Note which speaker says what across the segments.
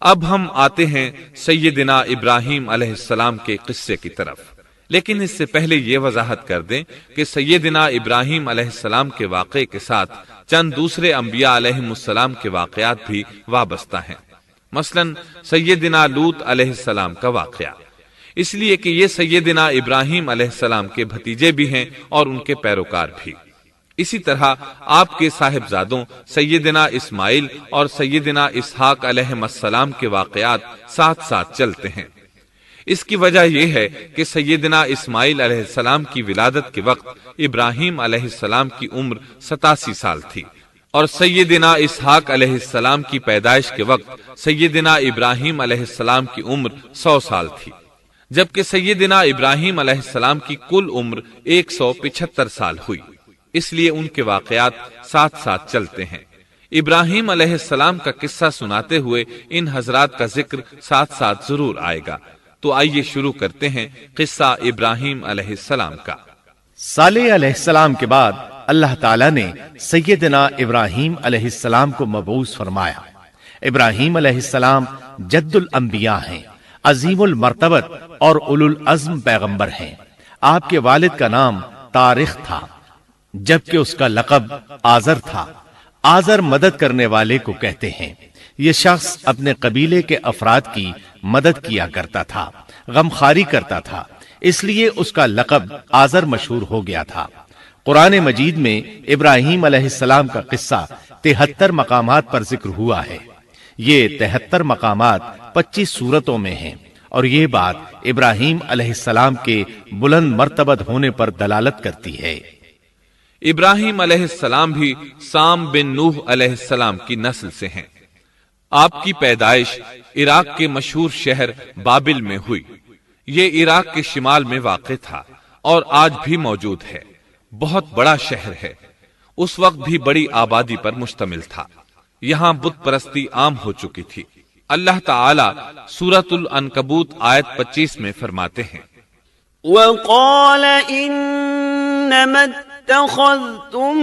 Speaker 1: اب ہم آتے ہیں سیدنا ابراہیم علیہ السلام کے قصے کی طرف، لیکن اس سے پہلے یہ وضاحت کر دیں کہ سیدنا ابراہیم علیہ السلام کے واقعے کے ساتھ چند دوسرے انبیاء علیہ السلام کے واقعات بھی وابستہ ہیں، مثلا سیدنا لوط علیہ السلام کا واقعہ، اس لیے کہ یہ سیدنا ابراہیم علیہ السلام کے بھتیجے بھی ہیں اور ان کے پیروکار بھی۔ اسی طرح آپ کے صاحبزادوں سیدنا اسماعیل اور سیدنا اسحاق علیہ السلام کے واقعات ساتھ ساتھ چلتے ہیں۔ اس کی وجہ یہ ہے کہ سیدنا اسماعیل علیہ السلام کی ولادت کے وقت ابراہیم علیہ السلام کی عمر 87 سال تھی، اور سیدنا اسحاق علیہ السلام کی پیدائش کے وقت سیدنا ابراہیم علیہ السلام کی عمر 100 سال تھی، جبکہ سیدنا ابراہیم علیہ السلام کی کل عمر 175 سال ہوئی، اس لیے ان کے واقعات ساتھ ساتھ چلتے ہیں۔ ابراہیم علیہ السلام کا قصہ سناتے ہوئے ان حضرات کا ذکر ساتھ ساتھ ضرور آئے گا، تو آئیے شروع کرتے ہیں قصہ ابراہیم علیہ السلام کا۔
Speaker 2: صالح علیہ السلام کے بعد اللہ تعالیٰ نے سیدنا ابراہیم علیہ السلام کو مبعوث فرمایا۔ ابراہیم علیہ السلام جد الانبیاء ہیں، عظیم المرتبت اور اولو العزم پیغمبر ہیں۔ آپ کے والد کا نام طارق تھا، جبکہ اس کا لقب آزر تھا۔ آزر مدد کرنے والے کو کہتے ہیں۔ یہ شخص اپنے قبیلے کے افراد کی مدد کیا کرتا تھا، غمخواری کرتا تھا، اس لیے اس کا لقب آزر مشہور ہو گیا تھا۔ قرآن مجید میں ابراہیم علیہ السلام کا قصہ 73 مقامات پر ذکر ہوا ہے۔ یہ 73 مقامات 25 سورتوں میں ہیں، اور یہ بات ابراہیم علیہ السلام کے بلند مرتبت ہونے پر دلالت کرتی ہے۔
Speaker 1: ابراہیم علیہ السلام بھی سام بن نوح علیہ السلام کی نسل سے ہیں۔ آپ کی پیدائش عراق کے مشہور شہر بابل میں ہوئی۔ یہ عراق کے شمال میں واقع تھا اور آج بھی موجود ہے۔ بہت بڑا شہر ہے، اس وقت بھی بڑی آبادی پر مشتمل تھا۔ یہاں بت پرستی عام ہو چکی تھی۔ اللہ تعالی سورۃ العنکبوت آیت 25 میں فرماتے ہیں،
Speaker 3: وَقَالَ إِنَّمَا اتَّخَذْتُم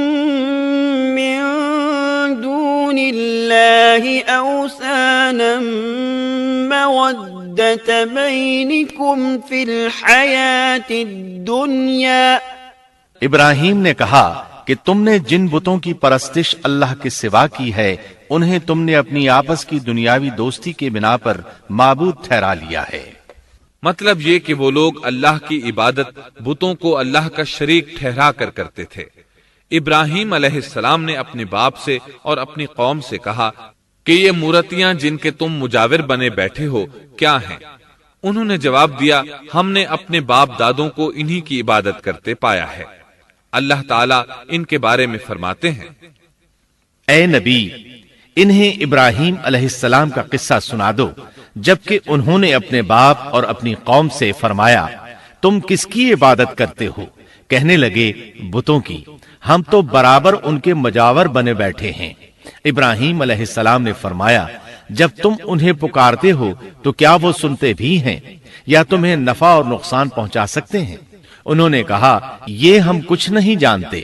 Speaker 3: مِّن دُونِ اللَّهِ أَوْثَانًا مَّوَدَّةَ بَيْنِكُمْ فِي الْحَيَاةِ الدُّنْيَا۔
Speaker 2: ابراہیم نے کہا کہ تم نے جن بتوں کی پرستش اللہ کے سوا کی ہے، انہیں تم نے اپنی آپس کی دنیاوی دوستی کے بنا پر معبود ٹھہرا لیا ہے۔
Speaker 1: مطلب یہ کہ وہ لوگ اللہ کی عبادت بتوں کو اللہ کا شریک ٹھہرا کر کرتے تھے۔ ابراہیم علیہ السلام نے اپنے باپ سے اور اپنی قوم سے کہا کہ یہ مورتیاں جن کے تم مجاور بنے بیٹھے ہو کیا ہیں؟ انہوں نے جواب دیا، ہم نے اپنے باپ دادوں کو انہی کی عبادت کرتے پایا ہے۔ اللہ تعالیٰ ان کے بارے میں فرماتے ہیں،
Speaker 2: اے نبی، انہیں ابراہیم علیہ السلام کا قصہ سنا دو، جبکہ انہوں نے اپنے باپ اور اپنی قوم سے فرمایا، تم کس کی عبادت کرتے ہو؟ کہنے لگے، بتوں کی، ہم تو برابر ان کے مجاور بنے بیٹھے ہیں۔ ابراہیم علیہ السلام نے فرمایا، جب تم انہیں پکارتے ہو تو کیا وہ سنتے بھی ہیں یا تمہیں نفع اور نقصان پہنچا سکتے ہیں؟ انہوں نے کہا، یہ ہم کچھ نہیں جانتے،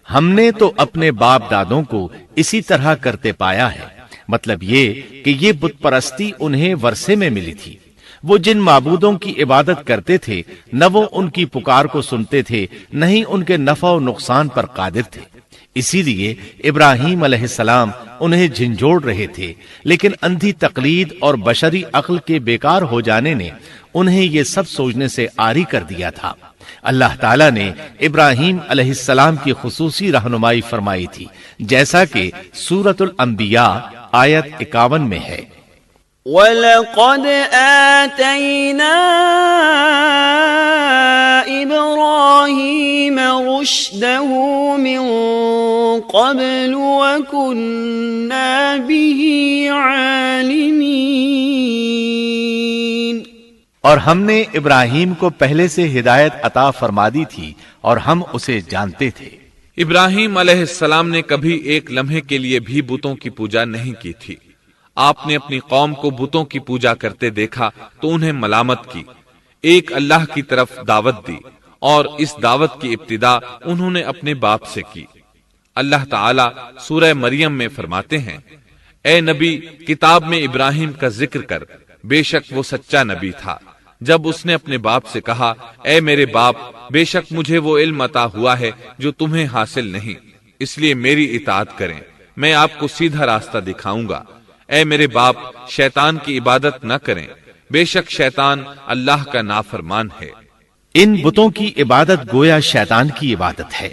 Speaker 2: ہم نے تو اپنے باپ دادوں کو اسی طرح کرتے پایا ہے۔ مطلب یہ کہ یہ بت پرستی انہیں ورثے میں ملی تھی۔ وہ جن معبودوں کی عبادت کرتے تھے، نہ وہ ان کی پکار کو سنتے تھے، نہ ہی ان کے نفع و نقصان پر قادر تھے۔ اسی لیے ابراہیم علیہ السلام انہیں جھنجھوڑ رہے تھے، لیکن اندھی تقلید اور بشری عقل کے بیکار ہو جانے نے انہیں یہ سب سوچنے سے عاری کر دیا تھا۔ اللہ تعالیٰ نے ابراہیم علیہ السلام کی خصوصی رہنمائی فرمائی تھی، جیسا کہ سورۃ الانبیاء آیت 51 میں ہے،
Speaker 3: وَلَقَدْ آتَيْنَا إِبْرَاهِيمَ رُشْدَهُ مِن قَبْلُ وَكُنَّا بِهِ عَالِمِينَ۔
Speaker 2: اور ہم نے ابراہیم کو پہلے سے ہدایت عطا فرما دی تھی اور ہم اسے جانتے تھے۔
Speaker 1: ابراہیم علیہ السلام نے کبھی ایک لمحے کے لیے بھی بتوں کی پوجا نہیں کی تھی۔ آپ نے اپنی قوم کو بتوں کی پوجا کرتے دیکھا تو انہیں ملامت کی، ایک اللہ کی طرف دعوت دی، اور اس دعوت کی ابتدا انہوں نے اپنے باپ سے کی۔ اللہ تعالیٰ سورہ مریم میں فرماتے ہیں، اے نبی، کتاب میں ابراہیم کا ذکر کر، بے شک وہ سچا نبی تھا۔ جب اس نے اپنے باپ سے کہا، اے میرے باپ، بے شک مجھے وہ علم عطا ہوا ہے جو تمہیں حاصل نہیں، اس لیے میری اطاعت کریں، میں آپ کو سیدھا راستہ دکھاؤں گا۔ اے میرے باپ، شیطان کی عبادت نہ کریں، بے شک شیطان اللہ کا نافرمان ہے۔
Speaker 2: ان بتوں کی عبادت گویا شیطان کی عبادت ہے،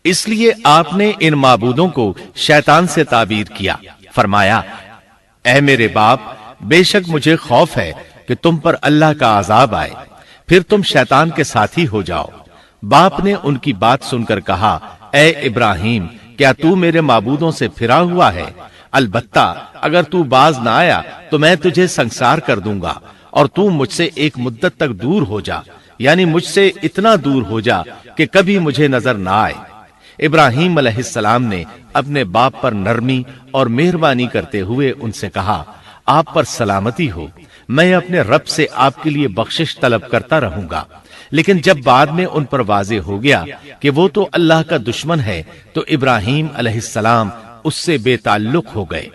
Speaker 2: اس لیے آپ نے ان معبودوں کو شیطان سے تعبیر کیا۔ فرمایا، اے میرے باپ، بے شک مجھے خوف ہے کہ تم پر اللہ کا عذاب آئے، پھر تم شیطان کے ساتھی ہو جاؤ۔ باپ نے ان کی بات سن کر کہا، اے ابراہیم، کیا تو میرے معبودوں سے پھرا ہوا ہے؟ البتہ اگر تو باز نہ آیا تو میں تجھے سنسار کر دوں گا، اور تو مجھ سے ایک مدت تک دور ہو جا، یعنی مجھ سے اتنا دور ہو جا کہ کبھی مجھے نظر نہ آئے۔ ابراہیم علیہ السلام نے اپنے باپ پر نرمی اور مہربانی کرتے ہوئے ان سے کہا، آپ پر سلامتی ہو، میں اپنے رب سے آپ کے لیے بخشش طلب کرتا رہوں گا۔ لیکن جب بعد میں ان پر واضح ہو گیا کہ وہ تو اللہ کا دشمن ہے تو ابراہیم علیہ السلام اس سے بے تعلق ہو گئے۔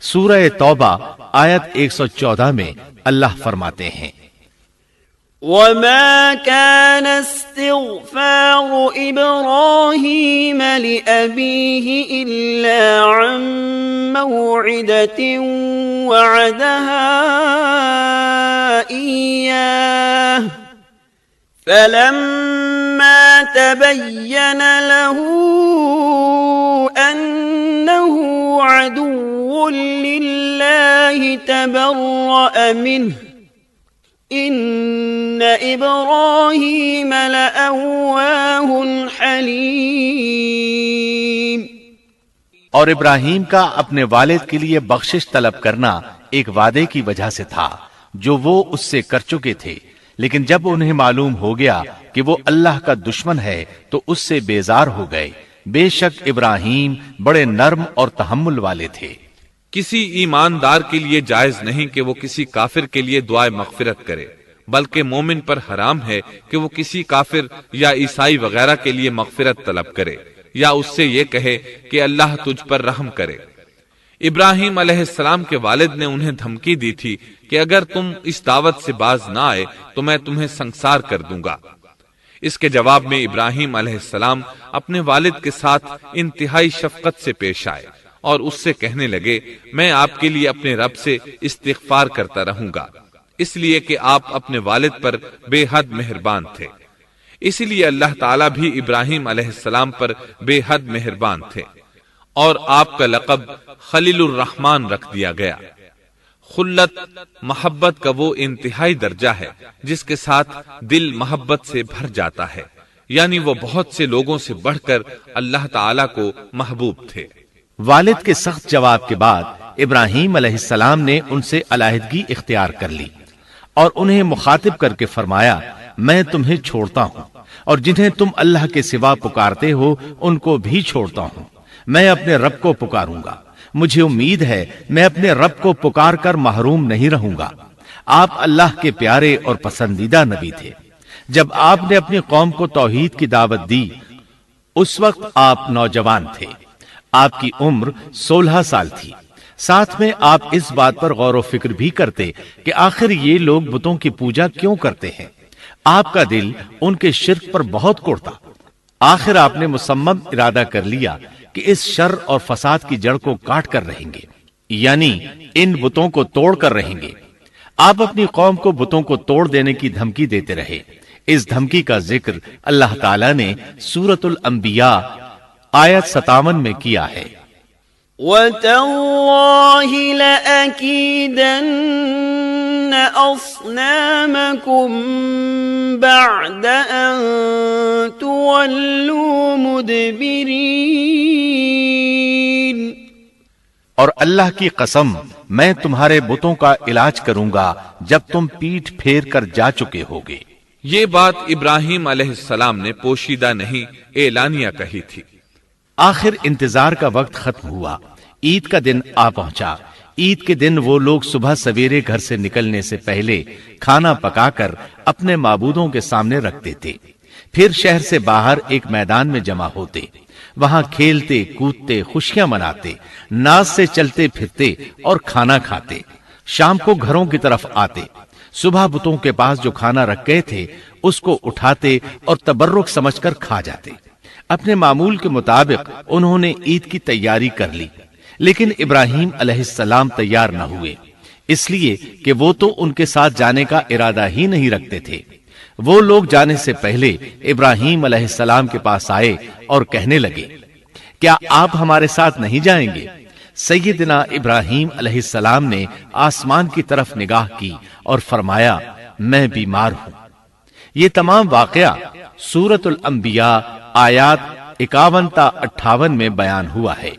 Speaker 2: سورہ توبہ آیت 114 میں اللہ فرماتے ہیں،
Speaker 3: وما كان استغفار إبراهيم لأبيه إلا عن موعدة وعدها إياه فلما تبين له أنه عدو لله تبرأ منه ان ابراہیم لأواہ حلیم۔
Speaker 2: اور ابراہیم کا اپنے والد کے لیے بخشش طلب کرنا ایک وعدے کی وجہ سے تھا جو وہ اس سے کر چکے تھے، لیکن جب انہیں معلوم ہو گیا کہ وہ اللہ کا دشمن ہے تو اس سے بیزار ہو گئے۔ بے شک ابراہیم بڑے نرم اور تحمل والے تھے۔
Speaker 1: کسی ایماندار کے لیے جائز نہیں کہ وہ کسی کافر کے لیے دعائے مغفرت کرے، بلکہ مومن پر حرام ہے کہ وہ کسی کافر یا عیسائی وغیرہ کے لیے مغفرت طلب کرے یا اس سے یہ کہے کہ اللہ تجھ پر رحم کرے۔ ابراہیم علیہ السلام کے والد نے انہیں دھمکی دی تھی کہ اگر تم اس دعوت سے باز نہ آئے تو میں تمہیں سنسار کر دوں گا۔ اس کے جواب میں ابراہیم علیہ السلام اپنے والد کے ساتھ انتہائی شفقت سے پیش آئے اور اس سے کہنے لگے، میں آپ کے لیے اپنے رب سے استغفار کرتا رہوں گا، اس لیے کہ آپ اپنے والد پر بے حد مہربان تھے۔ اسی لیے اللہ تعالیٰ بھی ابراہیم علیہ السلام پر بے حد مہربان تھے، اور آپ کا لقب خلیل الرحمن رکھ دیا گیا۔ خلت محبت کا وہ انتہائی درجہ ہے جس کے ساتھ دل محبت سے بھر جاتا ہے، یعنی وہ بہت سے لوگوں سے بڑھ کر اللہ تعالیٰ کو محبوب تھے۔
Speaker 2: والد کے سخت جواب کے بعد ابراہیم علیہ السلام نے ان سے علیحدگی اختیار کر لی اور انہیں مخاطب کر کے فرمایا، میں تمہیں چھوڑتا ہوں اور جنہیں تم اللہ کے سوا پکارتے ہو ان کو بھی چھوڑتا ہوں، میں اپنے رب کو پکاروں گا، مجھے امید ہے میں اپنے رب کو پکار کر محروم نہیں رہوں گا۔ آپ اللہ کے پیارے اور پسندیدہ نبی تھے۔ جب آپ نے اپنی قوم کو توحید کی دعوت دی اس وقت آپ نوجوان تھے، آپ کی عمر 16 سال تھی۔ ساتھ میں آپ اس بات پر غور و فکر بھی کرتے کہ آخر یہ لوگ بتوں کی پوجا کیوں کرتے ہیں۔ آپ کا دل ان کے شرک پر بہت کوڑتا۔ آخر آپ نے مصمم ارادہ کر لیا کہ اس شر اور فساد کی جڑ کو کاٹ کر رہیں گے، یعنی ان بتوں کو توڑ کر رہیں گے۔ آپ اپنی قوم کو بتوں کو توڑ دینے کی دھمکی دیتے رہے۔ اس دھمکی کا ذکر اللہ تعالیٰ نے سورۃ الانبیاء آیت 57 میں کیا ہے،
Speaker 3: وَتَاللَّهِ لَأَكِيدَنَّ أَصْنَامَكُمْ بَعْدَ أَن تُوَلُّوا مُدْبِرِينَ۔
Speaker 2: اور اللہ کی قسم میں تمہارے بتوں کا علاج کروں گا جب تم پیٹھ پھیر کر جا چکے ہوگے۔
Speaker 1: یہ بات ابراہیم علیہ السلام نے پوشیدہ نہیں اعلانیہ کہی تھی۔
Speaker 2: آخر انتظار کا وقت ختم ہوا، عید کا دن آ پہنچا۔ عید کے دن وہ لوگ صبح سویرے گھر سے نکلنے سے پہلے کھانا پکا کر اپنے معبودوں کے سامنے رکھتے تھے، پھر شہر سے باہر ایک میدان میں جمع ہوتے۔ وہاں کھیلتے کودتے خوشیاں مناتے، ناز سے چلتے پھرتے اور کھانا کھاتے، شام کو گھروں کی طرف آتے، صبح بتوں کے پاس جو کھانا رکھ گئے تھے اس کو اٹھاتے اور تبرک سمجھ کر کھا جاتے۔ اپنے معمول کے مطابق انہوں نے عید کی تیاری کر لی، لیکن ابراہیم علیہ السلام تیار نہ ہوئے، اس لیے کہ وہ تو ان کے ساتھ جانے کا ارادہ ہی نہیں رکھتے تھے۔ وہ لوگ جانے سے پہلے ابراہیم علیہ السلام کے پاس آئے اور کہنے لگے، کیا آپ ہمارے ساتھ نہیں جائیں گے؟ سیدنا ابراہیم علیہ السلام نے آسمان کی طرف نگاہ کی اور فرمایا، میں بیمار ہوں۔ یہ تمام واقعہ سورۃ الانبیاء آیات 51 تا 58 میں بیان ہوا ہے۔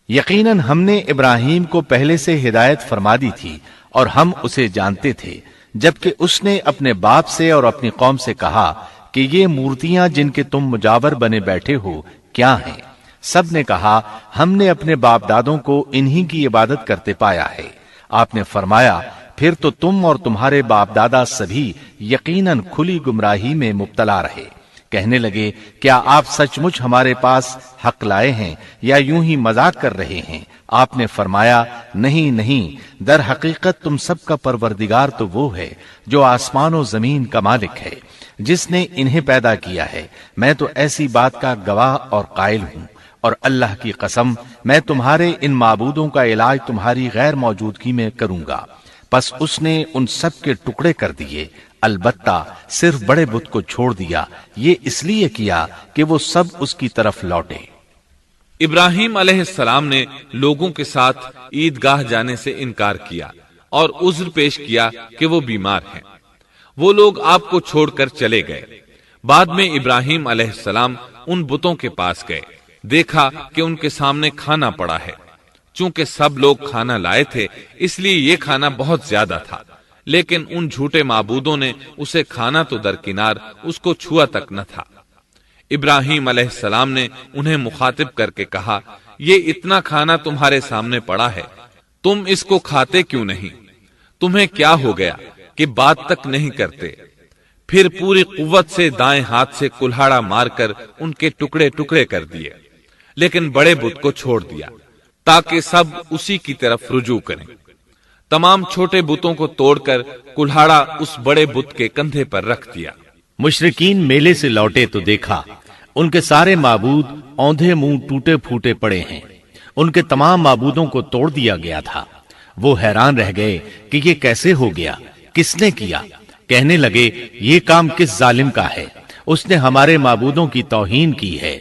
Speaker 2: یقیناً ہم نے ابراہیم کو پہلے سے ہدایت فرما دی تھی اور ہم اسے جانتے تھے، جبکہ اس نے اپنے باپ سے اور اپنی قوم سے کہا کہ یہ مورتیاں جن کے تم مجاور بنے بیٹھے ہو کیا ہیں؟ سب نے کہا، ہم نے اپنے باپ دادوں کو انہی کی عبادت کرتے پایا ہے۔ آپ نے فرمایا، پھر تو تم اور تمہارے باپ دادا سبھی یقیناً کھلی گمراہی میں مبتلا رہے۔ کہنے لگے، کیا آپ سچ مچ ہمارے پاس حق لائے ہیں یا یوں ہی مذاق کر رہے ہیں؟ آپ نے فرمایا، نہیں نہیں، در حقیقت تم سب کا پروردگار تو وہ ہے جو آسمان و زمین کا مالک ہے، جس نے انہیں پیدا کیا ہے۔ میں تو ایسی بات کا گواہ اور قائل ہوں، اور اللہ کی قسم میں تمہارے ان معبودوں کا علاج تمہاری غیر موجودگی میں کروں گا۔ پس اس نے ان سب کے ٹکڑے کر دیے، البتہ صرف بڑے بت کو چھوڑ دیا، یہ اس لیے کیا کہ وہ سب اس کی طرف لوٹے۔
Speaker 1: ابراہیم علیہ السلام نے لوگوں کے ساتھ عیدگاہ جانے سے انکار کیا اور عذر پیش کیا کہ وہ بیمار ہیں۔ وہ لوگ آپ کو چھوڑ کر چلے گئے۔ بعد میں ابراہیم علیہ السلام ان بتوں کے پاس گئے، دیکھا کہ ان کے سامنے کھانا پڑا ہے۔ چونکہ سب لوگ کھانا لائے تھے اس لیے یہ کھانا بہت زیادہ تھا، لیکن ان جھوٹے معبودوں نے اسے کھانا تو درکنار اس کو چھوا تک نہ تھا۔ ابراہیم علیہ السلام نے انہیں مخاطب کر کے کہا، یہ اتنا کھانا تمہارے سامنے پڑا ہے، تم اس کو کھاتے کیوں نہیں؟ تمہیں کیا ہو گیا کہ بات تک نہیں کرتے؟ پھر پوری قوت سے دائیں ہاتھ سے کلہاڑا مار کر ان کے ٹکڑے ٹکڑے کر دیے، لیکن بڑے بت کو چھوڑ دیا تاکہ سب اسی کی طرف رجوع کریں۔ تمام چھوٹے بتوں کو توڑ کر کلہاڑا اس بڑے بت کے کندھے پر رکھ دیا۔
Speaker 2: مشرکین میلے سے لوٹے تو دیکھا ان کے سارے معبود اوندھے منہ ٹوٹے پھوٹے پڑے ہیں، ان کے تمام معبودوں کو توڑ دیا گیا تھا۔ وہ حیران رہ گئے کہ یہ کیسے ہو گیا، کس نے کیا؟ کہنے لگے، یہ کام کس ظالم کا ہے؟ اس نے ہمارے معبودوں کی توہین کی ہے۔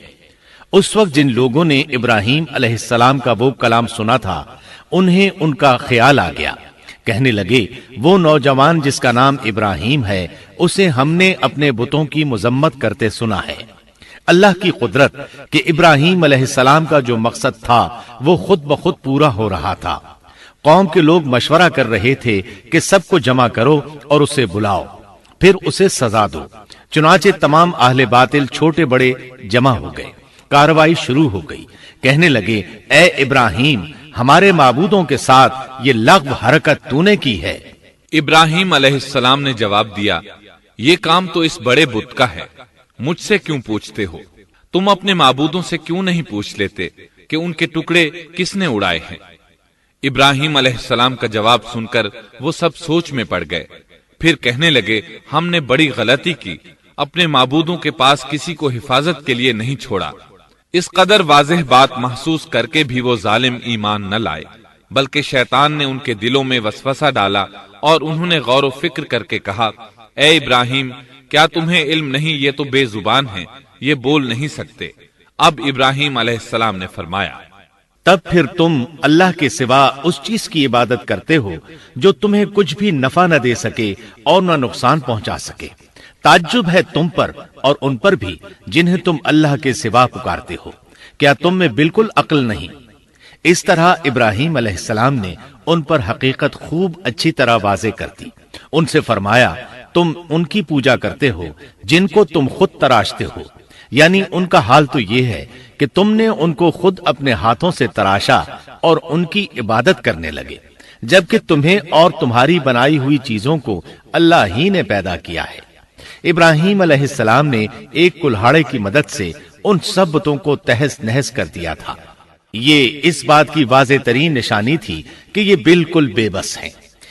Speaker 2: اس وقت جن لوگوں نے ابراہیم علیہ السلام کا وہ کلام سنا تھا انہیں ان کا خیال آ گیا۔ کہنے لگے، وہ نوجوان جس کا نام ابراہیم ہے اسے ہم نے اپنے بتوں کی مذمت کرتے سنا ہے۔ اللہ کی قدرت کہ ابراہیم علیہ السلام کا جو مقصد تھا وہ خود بخود پورا ہو رہا تھا۔ قوم کے لوگ مشورہ کر رہے تھے کہ سب کو جمع کرو اور اسے بلاؤ، پھر اسے سزا دو۔ چنانچہ تمام اہل باطل چھوٹے بڑے جمع ہو گئے، کارروائی شروع ہو گئی۔ کہنے لگے، اے ابراہیم، ہمارے معبودوں کے ساتھ یہ لغو حرکت تو نے کی ہے۔
Speaker 1: ابراہیم علیہ السلام نے جواب دیا، یہ کام تو اس بڑے بت کا ہے، مجھ سے کیوں پوچھتے ہو؟ تم اپنے معبودوں سے کیوں نہیں پوچھ لیتے کہ ان کے ٹکڑے کس نے اڑائے ہیں؟ ابراہیم علیہ السلام کا جواب سن کر وہ سب سوچ میں پڑ گئے۔ پھر کہنے لگے، ہم نے بڑی غلطی کی، اپنے معبودوں کے پاس کسی کو حفاظت کے لیے نہیں چھوڑا۔ اس قدر واضح بات محسوس کر کے بھی وہ ظالم ایمان نہ لائے، بلکہ شیطان نے ان کے دلوں میں وسوسہ ڈالا اور انہوں نے غور و فکر کر کے کہا، اے ابراہیم، کیا تمہیں علم نہیں؟ یہ تو بے زبان ہیں، یہ بول نہیں سکتے۔ اب ابراہیم علیہ السلام نے فرمایا،
Speaker 2: تب پھر تم اللہ کے سوا اس چیز کی عبادت کرتے ہو جو تمہیں کچھ بھی نفع نہ دے سکے اور نہ نقصان پہنچا سکے۔ تعجب ہے تم پر اور ان پر بھی جنہیں تم اللہ کے سوا پکارتے ہو، کیا تم میں بالکل عقل نہیں؟ اس طرح ابراہیم علیہ السلام نے ان پر حقیقت خوب اچھی طرح واضح کر دی۔ ان سے فرمایا، تم ان کی پوجا کرتے ہو جن کو تم خود تراشتے ہو، یعنی ان کا حال تو یہ ہے کہ تم نے ان کو خود اپنے ہاتھوں سے تراشا اور ان کی عبادت کرنے لگے، جبکہ تمہیں اور تمہاری بنائی ہوئی چیزوں کو اللہ ہی نے پیدا کیا ہے۔ ابراہیم علیہ السلام نے ایک کلہاڑے کی مدد سے ان سب بتوں کو تہس نہس کر دیا تھا۔ یہ اس بات کی واضح ترین نشانی تھی کہ یہ بالکل بے بس ہیں،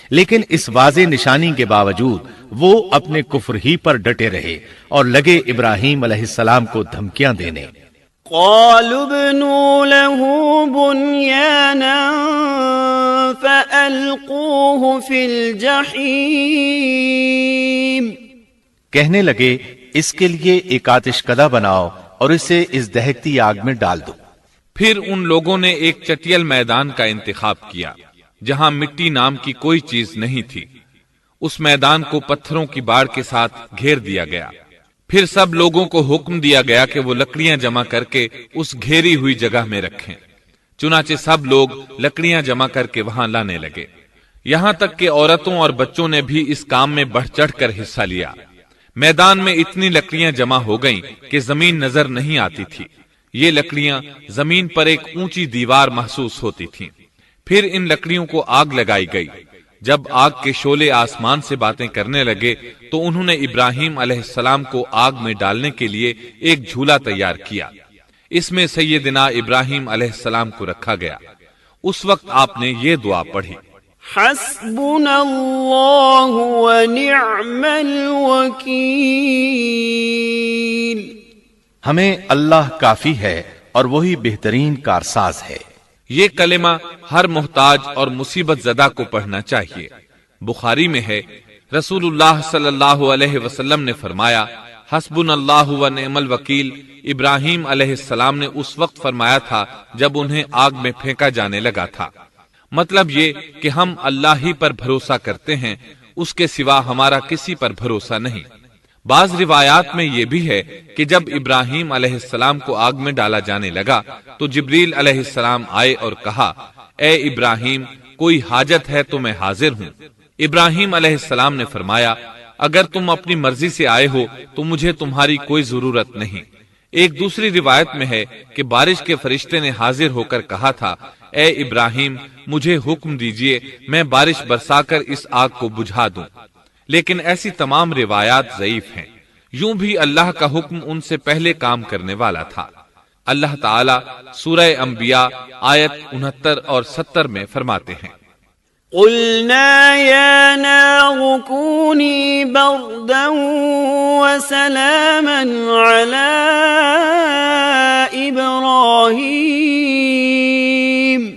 Speaker 2: لیکن اس واضح نشانی کے باوجود وہ اپنے کفر ہی پر ڈٹے رہے اور لگے ابراہیم علیہ السلام کو دھمکیاں دینے۔
Speaker 3: قالوا ابنوا له بنيانا فألقوه في الجحيم،
Speaker 2: کہنے لگے اس کے لیے ایک آتش کدہ بناؤ اور اسے اس دہکتی آگ میں ڈال دو۔
Speaker 1: پھر ان لوگوں نے ایک چٹیل میدان کا انتخاب کیا جہاں مٹی نام کی کوئی چیز نہیں تھی۔ اس میدان کو پتھروں کی باڑ کے ساتھ گھیر دیا گیا۔ پھر سب لوگوں کو حکم دیا گیا کہ وہ لکڑیاں جمع کر کے اس گھیری ہوئی جگہ میں رکھیں۔ چنانچہ سب لوگ لکڑیاں جمع کر کے وہاں لانے لگے، یہاں تک کہ عورتوں اور بچوں نے بھی اس کام میں بڑھ چڑھ کر حصہ لیا۔ میدان میں اتنی لکڑیاں جمع ہو گئیں کہ زمین نظر نہیں آتی تھی۔ یہ لکڑیاں زمین پر ایک اونچی دیوار محسوس ہوتی تھیں۔ پھر ان لکڑیوں کو آگ لگائی گئی۔ جب آگ کے شعلے آسمان سے باتیں کرنے لگے تو انہوں نے ابراہیم علیہ السلام کو آگ میں ڈالنے کے لیے ایک جھولا تیار کیا۔ اس میں سیدنا ابراہیم علیہ السلام کو رکھا گیا۔ اس وقت آپ نے یہ دعا پڑھی،
Speaker 3: حسبنا اللہ ونعم الوکیل،
Speaker 2: ہمیں اللہ کافی ہے اور وہی بہترین کارساز ہے۔
Speaker 1: یہ کلمہ ہر محتاج اور مصیبت زدہ کو پڑھنا چاہیے۔ بخاری میں ہے، رسول اللہ صلی اللہ علیہ وسلم نے فرمایا، حسبنا اللہ و نعم الوکیل ابراہیم علیہ السلام نے اس وقت فرمایا تھا جب انہیں آگ میں پھینکا جانے لگا تھا۔ مطلب یہ کہ ہم اللہ ہی پر بھروسہ کرتے ہیں، اس کے سوا ہمارا کسی پر بھروسہ نہیں۔ بعض روایات میں یہ بھی ہے کہ جب ابراہیم علیہ السلام کو آگ میں ڈالا جانے لگا تو جبریل علیہ السلام آئے اور کہا، اے ابراہیم، کوئی حاجت ہے تو میں حاضر ہوں۔ ابراہیم علیہ السلام نے فرمایا، اگر تم اپنی مرضی سے آئے ہو تو مجھے تمہاری کوئی ضرورت نہیں۔ ایک دوسری روایت میں ہے کہ بارش کے فرشتے نے حاضر ہو کر کہا تھا، اے ابراہیم، مجھے حکم دیجئے میں بارش برسا کر اس آگ کو بجھا دوں۔ لیکن ایسی تمام روایات ضعیف ہیں۔ یوں بھی اللہ کا حکم ان سے پہلے کام کرنے والا تھا۔ اللہ تعالیٰ سورہ انبیاء آیت 69 اور 70 میں فرماتے ہیں،
Speaker 3: قلنا یا نار کونی بردا وسلاما علی ابراہیم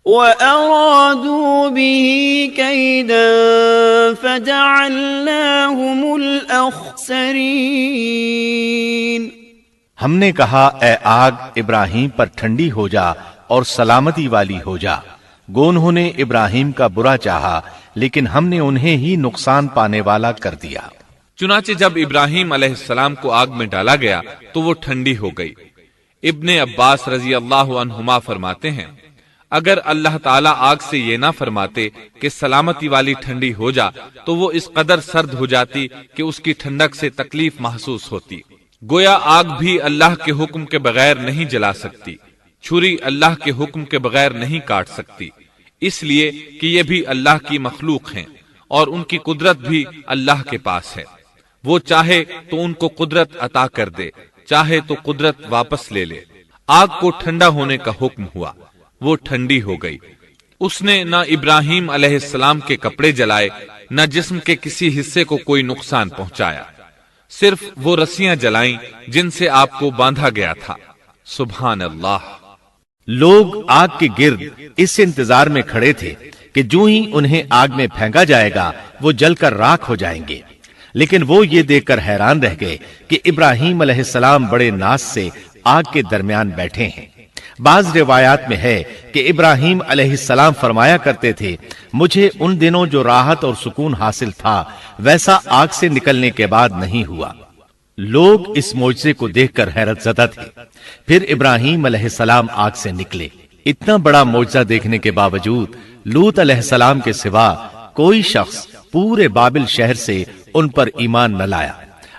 Speaker 3: وَأَرَادُوا بِهِ كَيْدًا فَجَعَلْنَاهُمُ الْأَخْسَرِينَ۔
Speaker 2: ہم نے کہا، اے آگ ابراہیم پر ٹھنڈی ہو جا اور سلامتی والی ہو جا۔ گو انہوں نے ابراہیم کا برا چاہا لیکن ہم نے انہیں ہی نقصان پانے والا کر دیا۔
Speaker 1: چنانچہ جب ابراہیم علیہ السلام کو آگ میں ڈالا گیا تو وہ ٹھنڈی ہو گئی۔ ابن عباس رضی اللہ عنہما فرماتے ہیں، اگر اللہ تعالیٰ آگ سے یہ نہ فرماتے کہ سلامتی والی ٹھنڈی ہو جا تو وہ اس قدر سرد ہو جاتی کہ اس کی ٹھنڈک سے تکلیف محسوس ہوتی۔ گویا آگ بھی اللہ کے حکم کے بغیر نہیں جلا سکتی، چھری اللہ کے حکم کے بغیر نہیں کاٹ سکتی، اس لیے کہ یہ بھی اللہ کی مخلوق ہیں اور ان کی قدرت بھی اللہ کے پاس ہے۔ وہ چاہے تو ان کو قدرت عطا کر دے، چاہے تو قدرت واپس لے لے۔ آگ کو ٹھنڈا ہونے کا حکم ہوا، وہ ٹھنڈی ہو گئی۔ اس نے نہ ابراہیم علیہ السلام کے کپڑے جلائے، نہ جسم کے کسی حصے کو کوئی نقصان پہنچایا، صرف وہ رسیاں جلائیں جن سے آپ کو باندھا گیا تھا۔ سبحان اللہ۔
Speaker 2: لوگ آگ کے گرد اس انتظار میں کھڑے تھے کہ جو ہی انہیں آگ میں پھینکا جائے گا وہ جل کر راکھ ہو جائیں گے، لیکن وہ یہ دیکھ کر حیران رہ گئے کہ ابراہیم علیہ السلام بڑے ناز سے آگ کے درمیان بیٹھے ہیں۔ بعض روایات میں ہے کہ ابراہیم علیہ السلام فرمایا کرتے تھے، مجھے ان دنوں جو راحت اور سکون حاصل تھا ویسا آگ سے نکلنے کے بعد نہیں ہوا۔ لوگ اس معجزے کو دیکھ کر حیرت زدہ تھے۔ پھر ابراہیم علیہ السلام آگ سے نکلے۔ اتنا بڑا معجزہ دیکھنے کے باوجود لوط علیہ السلام کے سوا کوئی شخص پورے بابل شہر سے ان پر ایمان نہ لایا۔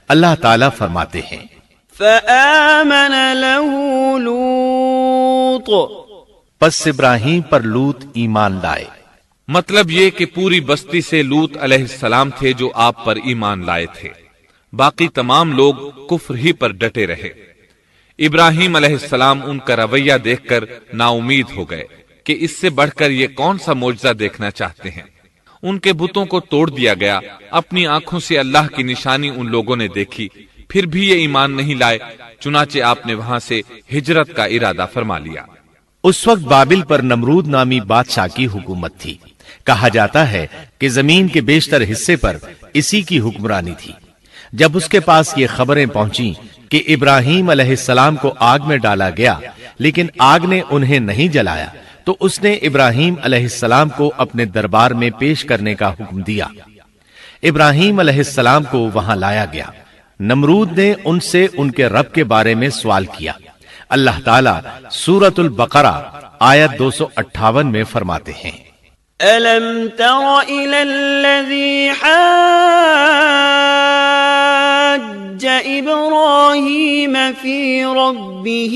Speaker 2: اللہ تعالیٰ فرماتے ہیں،
Speaker 3: فآمن له لوط،
Speaker 2: پس ابراہیم پر لوط ایمان لائے۔
Speaker 1: مطلب یہ کہ پوری بستی سے لوط علیہ السلام تھے جو آپ پر ایمان لائے تھے۔ باقی تمام لوگ کفر ہی پر ڈٹے رہے۔ ابراہیم علیہ السلام ان کا رویہ دیکھ کر نا امید ہو گئے کہ اس سے بڑھ کر یہ کون سا معجزہ دیکھنا چاہتے ہیں۔ ان کے بتوں کو توڑ دیا گیا، اپنی آنکھوں سے اللہ کی نشانی ان لوگوں نے دیکھی، پھر بھی یہ ایمان نہیں لائے، چنانچہ آپ نے وہاں سے ہجرت کا ارادہ فرما لیا۔
Speaker 2: اس وقت بابل پر نمرود نامی بادشاہ کی حکومت تھی۔ کہا جاتا ہے کہ زمین کے بیشتر حصے پر اسی کی حکمرانی تھی۔ جب اس کے پاس یہ خبریں پہنچیں کہ ابراہیم علیہ السلام کو آگ میں ڈالا گیا لیکن آگ نے انہیں نہیں جلایا، تو اس نے ابراہیم علیہ السلام کو اپنے دربار میں پیش کرنے کا حکم دیا۔ ابراہیم علیہ السلام کو وہاں لایا گیا۔ نمرود نے ان سے ان کے رب کے بارے میں سوال کیا۔ اللہ تعالیٰ سورۃ البقرہ آیت 258 میں فرماتے ہیں،
Speaker 3: أَلَمْ تَرَ إِلَى الَّذِي حَاجَّ إِبْرَاهِيمَ فِي رَبِّهِ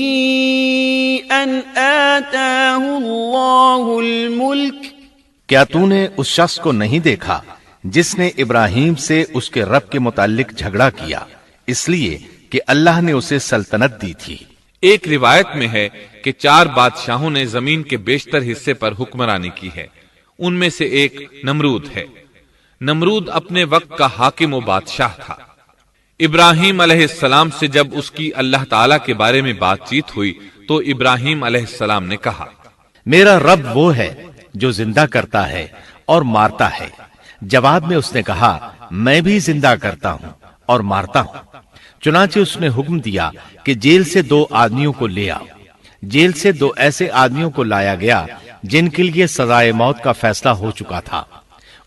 Speaker 3: أَنْ آتَاهُ اللَّهُ الْمُلْكَ۔
Speaker 2: کیا تو نے اس شخص کو نہیں دیکھا جس نے ابراہیم سے اس کے رب کے متعلق جھگڑا کیا اس لیے کہ اللہ نے اسے سلطنت دی تھی۔
Speaker 1: ایک روایت میں ہے کہ 4 بادشاہوں نے زمین کے بیشتر حصے پر حکمرانی کی ہے، ان میں سے ایک نمرود ہے۔ نمرود اپنے وقت کا حاکم و بادشاہ تھا۔ ابراہیم علیہ السلام سے جب اس کی اللہ تعالیٰ کے بارے میں بات چیت ہوئی تو ابراہیم علیہ السلام نے کہا،
Speaker 2: میرا رب وہ ہے جو زندہ کرتا ہے اور مارتا ہے۔ جواب میں اس نے کہا، میں بھی زندہ کرتا ہوں اور مارتا ہوں۔ چنانچہ اس نے حکم دیا کہ جیل سے 2 آدمیوں کو لے آؤ۔ جیل سے 2 ایسے آدمیوں کو لایا گیا جن کے لیے سزائے موت کا فیصلہ ہو چکا تھا۔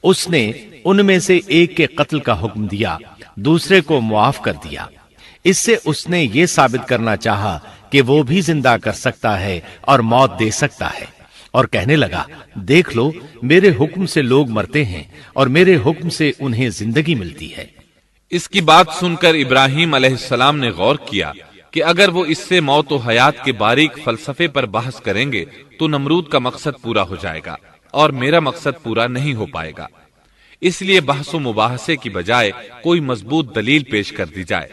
Speaker 2: اس نے ان میں سے ایک کے قتل کا حکم دیا، دوسرے کو معاف کر دیا۔ اس سے اس نے یہ ثابت کرنا چاہا کہ وہ بھی زندہ کر سکتا ہے اور موت دے سکتا ہے، اور کہنے لگا، دیکھ لو میرے حکم سے لوگ مرتے ہیں اور میرے حکم سے انہیں زندگی ملتی ہے۔
Speaker 1: اس کی بات سن کر ابراہیم علیہ السلام نے غور کیا کہ اگر وہ اس سے موت و حیات کے باریک فلسفے پر بحث کریں گے تو نمرود کا مقصد پورا ہو جائے گا اور میرا مقصد پورا نہیں ہو پائے گا۔ اس لیے بحث و مباحثے کی بجائے کوئی مضبوط دلیل پیش کر دی جائے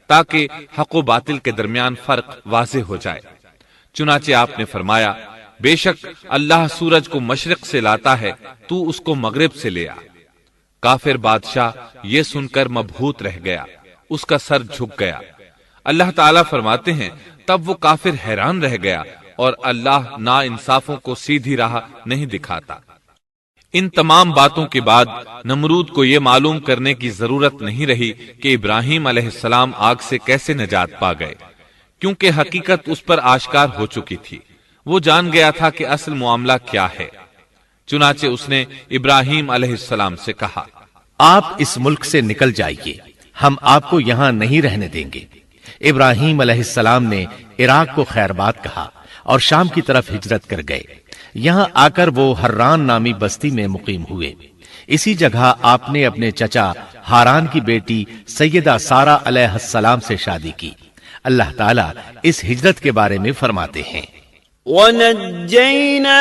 Speaker 1: تاکہ حق و باطل کے درمیان فرق واضح ہو جائے۔ چنانچہ آپ نے فرمایا، بے شک اللہ سورج کو مشرق سے لاتا ہے، تو اس کو مغرب سے لے آ۔ کافر بادشاہ یہ سن کر مبہوت رہ گیا، اس کا سر جھک گیا۔ اللہ تعالیٰ فرماتے ہیں، تب وہ کافر حیران رہ گیا اور اللہ نا انصافوں کو سیدھی راہ نہیں دکھاتا۔ ان تمام باتوں کے بعد نمرود کو یہ معلوم کرنے کی ضرورت نہیں رہی کہ ابراہیم علیہ السلام آگ سے کیسے نجات پا گئے، کیونکہ حقیقت اس پر آشکار ہو چکی تھی۔ وہ جان گیا تھا کہ اصل معاملہ کیا ہے۔ چنانچہ اس نے ابراہیم علیہ السلام سے کہا،
Speaker 2: آپ اس ملک سے نکل جائیے، ہم آپ کو یہاں نہیں رہنے دیں گے۔ ابراہیم علیہ السلام نے عراق کو خیر بات کہا اور شام کی طرف ہجرت کر گئے۔ یہاں آ کر وہ حران نامی بستی میں مقیم ہوئے۔ اسی جگہ آپ نے اپنے چچا ہاران کی بیٹی سیدہ سارہ علیہ السلام سے شادی کی۔ اللہ تعالیٰ اس ہجرت کے بارے میں فرماتے ہیں،
Speaker 3: وَنَجَّيْنَاهُ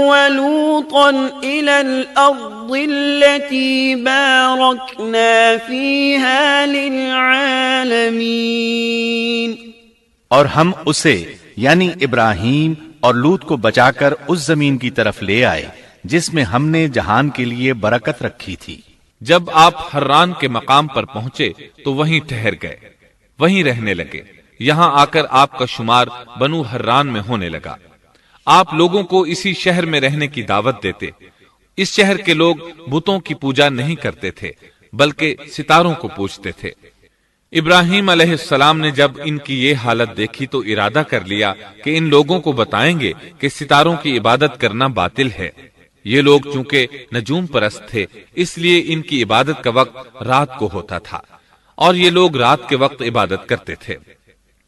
Speaker 3: وَلُوطًا إِلَى الْأَرْضِ الَّتِي بَارَكْنَا فِيهَا لِلْعَالَمِينَ۔
Speaker 2: اور ہم اسے یعنی ابراہیم اور لوط کو بچا کر اس زمین کی طرف لے آئے جس میں ہم نے جہان کے لیے برکت رکھی تھی۔
Speaker 1: جب آپ حران کے مقام پر پہنچے تو وہیں ٹھہر گئے، وہیں رہنے لگے۔ یہاں آ کر آپ کا شمار بنو حران میں ہونے لگا۔ آپ لوگوں کو اسی شہر میں رہنے کی دعوت دیتے۔ اس شہر کے لوگ بتوں کی پوجا نہیں کرتے تھے بلکہ ستاروں کو پوجتے تھے۔ ابراہیم علیہ السلام نے جب ان کی یہ حالت دیکھی تو ارادہ کر لیا کہ ان لوگوں کو بتائیں گے کہ ستاروں کی عبادت کرنا باطل ہے۔ یہ لوگ چونکہ نجوم پرست تھے اس لیے ان کی عبادت کا وقت رات کو ہوتا تھا، اور یہ لوگ رات کے وقت عبادت کرتے تھے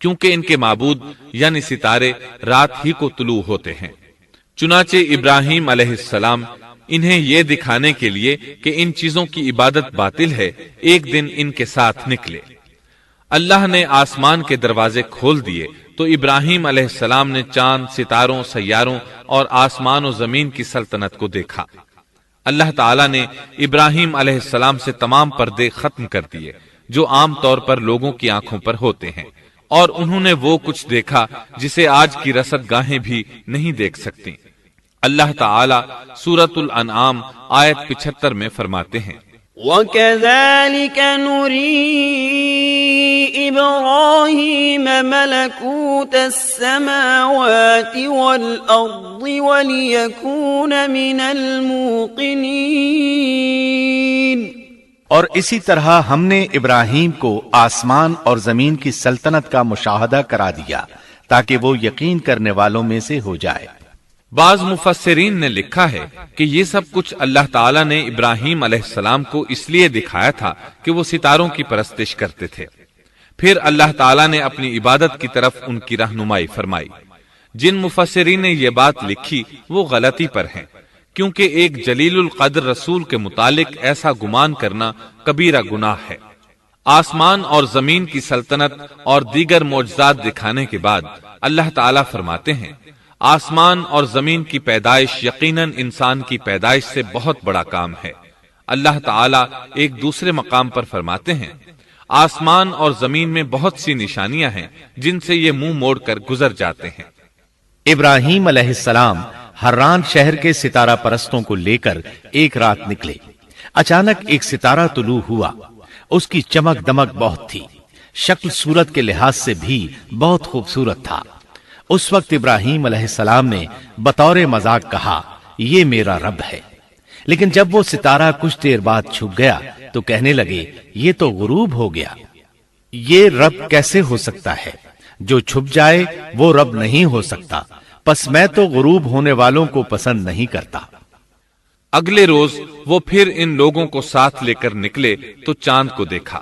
Speaker 1: کیونکہ ان کے معبود یعنی ستارے رات ہی کو طلوع ہوتے ہیں۔ چنانچہ ابراہیم علیہ السلام انہیں یہ دکھانے کے لیے کہ ان چیزوں کی عبادت باطل ہے ایک دن ان کے ساتھ نکلے۔ اللہ نے آسمان کے دروازے کھول دیے تو ابراہیم علیہ السلام نے چاند، ستاروں، سیاروں اور آسمان و زمین کی سلطنت کو دیکھا۔ اللہ تعالیٰ نے ابراہیم علیہ السلام سے تمام پردے ختم کر دیے۔ جو عام طور پر لوگوں کی آنکھوں پر ہوتے ہیں، اور انہوں نے وہ کچھ دیکھا جسے آج کی رصد گاہیں بھی نہیں دیکھ سکتی۔ اللہ تعالی سورۃ الانعام آیت 75 میں فرماتے ہیں،
Speaker 3: وَكَذَلِكَ نُرِي إِبْرَاهِيمَ مَلَكُوتَ السَّمَاوَاتِ وَالْأَرْضِ وَلِيَكُونَ مِنَ الْمُوقِنِينَ۔
Speaker 2: اور اسی طرح ہم نے ابراہیم کو آسمان اور زمین کی سلطنت کا مشاہدہ کرا دیا تاکہ وہ یقین کرنے والوں میں سے ہو جائے۔
Speaker 1: بعض مفسرین نے لکھا ہے کہ یہ سب کچھ اللہ تعالیٰ نے ابراہیم علیہ السلام کو اس لیے دکھایا تھا کہ وہ ستاروں کی پرستش کرتے تھے، پھر اللہ تعالیٰ نے اپنی عبادت کی طرف ان کی رہنمائی فرمائی۔ جن مفسرین نے یہ بات لکھی وہ غلطی پر ہیں، کیونکہ ایک جلیل القدر رسول کے متعلق ایسا گمان کرنا کبیرہ گناہ ہے۔ آسمان اور زمین کی سلطنت اور دیگر معجزات دکھانے کے بعد اللہ تعالیٰ فرماتے ہیں، آسمان اور زمین کی پیدائش یقیناً انسان کی پیدائش سے بہت بڑا کام ہے۔ اللہ تعالیٰ ایک دوسرے مقام پر فرماتے ہیں، آسمان اور زمین میں بہت سی نشانیاں ہیں جن سے یہ منہ موڑ کر گزر جاتے ہیں۔
Speaker 2: ابراہیم علیہ السلام حران شہر کے ستارہ پرستوں کو لے کر ایک رات نکلے۔ اچانک ایک ستارہ طلوع ہوا، اس کی چمک دمک بہت تھی، شکل صورت کے لحاظ سے بھی بہت خوبصورت تھا۔ اس وقت ابراہیم علیہ السلام نے بطور مذاق کہا، یہ میرا رب ہے۔ لیکن جب وہ ستارہ کچھ دیر بعد چھپ گیا تو کہنے لگے، یہ تو غروب ہو گیا، یہ رب کیسے ہو سکتا ہے؟ جو چھپ جائے وہ رب نہیں ہو سکتا، پس میں تو غروب ہونے والوں کو پسند نہیں کرتا۔
Speaker 1: اگلے روز وہ پھر ان لوگوں کو ساتھ لے کر نکلے تو چاند کو دیکھا۔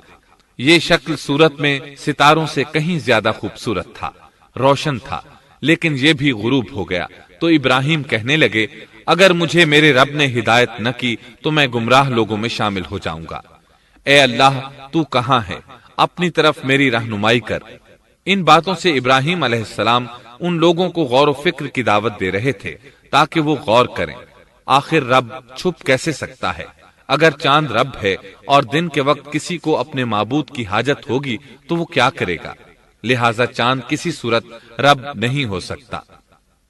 Speaker 1: یہ شکل صورت میں ستاروں سے کہیں زیادہ خوبصورت تھا، روشن تھا، لیکن یہ بھی غروب ہو گیا تو ابراہیم کہنے لگے، اگر مجھے میرے رب نے ہدایت نہ کی تو میں گمراہ لوگوں میں شامل ہو جاؤں گا۔ اے اللہ، تو کہاں ہے؟ اپنی طرف میری رہنمائی کر۔ ان باتوں سے ابراہیم علیہ السلام ان لوگوں کو غور و فکر کی دعوت دے رہے تھے تاکہ وہ غور کریں، آخر رب چھپ کیسے سکتا ہے؟ اگر چاند رب ہے اور دن کے وقت کسی کو اپنے معبود کی حاجت ہوگی تو وہ کیا کرے گا؟ لہذا چاند کسی صورت رب نہیں ہو سکتا۔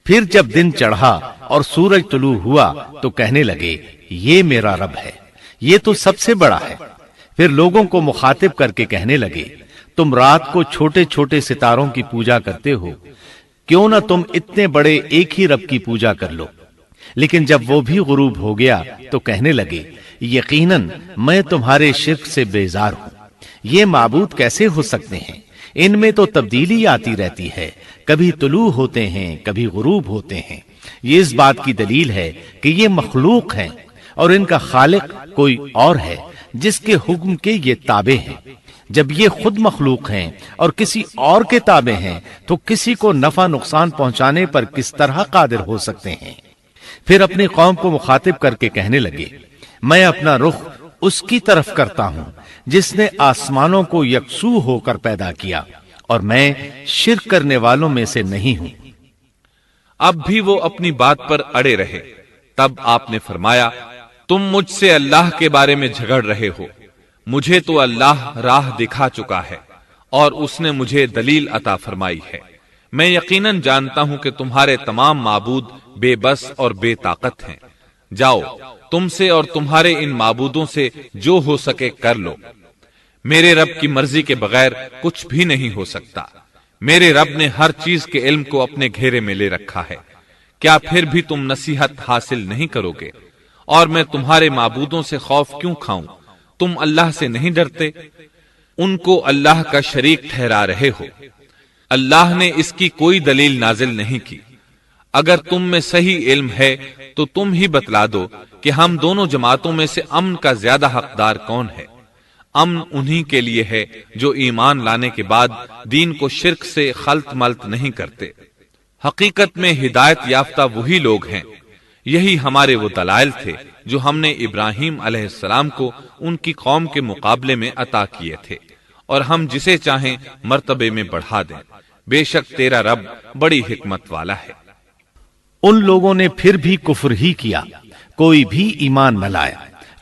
Speaker 2: پھر جب دن چڑھا اور سورج طلوع ہوا تو کہنے لگے، یہ میرا رب ہے، یہ تو سب سے بڑا ہے۔ پھر لوگوں کو مخاطب کر کے کہنے لگے، تم رات کو چھوٹے چھوٹے ستاروں کی پوجا کرتے ہو، کیوں نہ تم اتنے بڑے ایک ہی رب کی پوجا کر لو۔ لیکن جب وہ بھی غروب ہو گیا تو کہنے لگے، یقیناً میں تمہارے شرک سے بیزار ہوں، یہ معبود کیسے ہو سکتے ہیں؟ ان میں تو تبدیلی آتی رہتی ہے، کبھی طلوع ہوتے ہیں کبھی غروب ہوتے ہیں۔ یہ اس بات کی دلیل ہے کہ یہ مخلوق ہیں اور ان کا خالق کوئی اور ہے جس کے حکم کے یہ تابع ہیں۔ جب یہ خود مخلوق ہیں اور کسی اور کے تابع ہیں تو کسی کو نفع نقصان پہنچانے پر کس طرح قادر ہو سکتے ہیں؟ پھر اپنی قوم کو مخاطب کر کے کہنے لگے، میں اپنا رخ اس کی طرف کرتا ہوں جس نے آسمانوں کو یکسو ہو کر پیدا کیا، اور میں شرک کرنے والوں میں سے نہیں ہوں۔
Speaker 1: اب بھی وہ اپنی بات پر اڑے رہے۔ تب آپ نے فرمایا، تم مجھ سے اللہ کے بارے میں جھگڑ رہے ہو، مجھے تو اللہ راہ دکھا چکا ہے اور اس نے مجھے دلیل عطا فرمائی ہے۔ میں یقیناً جانتا ہوں کہ تمہارے تمام معبود بے بس اور بے طاقت ہیں۔ جاؤ، تم سے اور تمہارے ان معبودوں سے جو ہو سکے کر لو، میرے رب کی مرضی کے بغیر کچھ بھی نہیں ہو سکتا۔ میرے رب نے ہر چیز کے علم کو اپنے گھیرے میں لے رکھا ہے، کیا پھر بھی تم نصیحت حاصل نہیں کرو گے؟ اور میں تمہارے معبودوں سے خوف کیوں کھاؤں؟ تم اللہ سے نہیں ڈرتے؟ ان کو اللہ کا شریک ٹھہرا رہے ہو۔ اللہ نے اس کی کوئی دلیل نازل نہیں کی۔ اگر تم میں صحیح علم ہے تو تم ہی بتلا دو کہ ہم دونوں جماعتوں میں سے امن کا زیادہ حقدار کون ہے؟ امن انہی کے لیے ہے جو ایمان لانے کے بعد دین کو شرک سے خلط ملط نہیں کرتے۔ حقیقت میں ہدایت یافتہ وہی لوگ ہیں۔ یہی ہمارے وہ دلائل تھے جو ہم نے ابراہیم علیہ السلام کو ان کی قوم کے مقابلے میں عطا کیے تھے، اور ہم جسے چاہیں مرتبے میں بڑھا دیں۔ بے شک تیرا رب بڑی حکمت والا ہے۔
Speaker 2: ان لوگوں نے پھر بھی کفر ہی کیا، کوئی بھی ایمان نہ لایا۔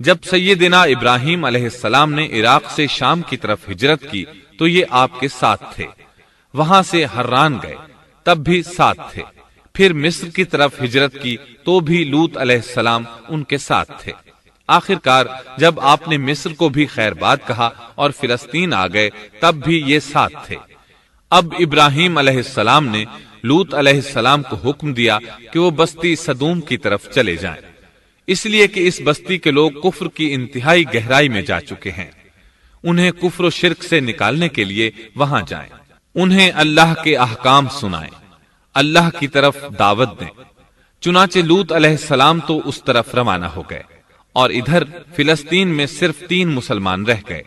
Speaker 1: جب سیدنا ابراہیم علیہ السلام نے عراق سے شام کی طرف ہجرت کی تو یہ آپ کے ساتھ تھے، وہاں سے حران گئے تب بھی ساتھ تھے، پھر مصر کی طرف ہجرت کی تو بھی لوط علیہ السلام ان کے ساتھ تھے۔ آخرکار جب آپ نے مصر کو بھی خیر بات کہا اور فلسطین آ گئے تب بھی یہ ساتھ تھے۔ اب ابراہیم علیہ السلام نے لوط علیہ السلام کو حکم دیا کہ وہ بستی سدوم کی طرف چلے جائیں، اس لیے کہ اس بستی کے لوگ کفر کی انتہائی گہرائی میں جا چکے ہیں، انہیں کفر و شرک سے نکالنے کے لیے وہاں جائیں، انہیں اللہ کے احکام سنائیں، اللہ کی طرف دعوت دیں۔ چنانچہ لوط علیہ السلام تو اس طرف روانہ ہو گئے اور ادھر فلسطین میں صرف 3 مسلمان رہ گئے،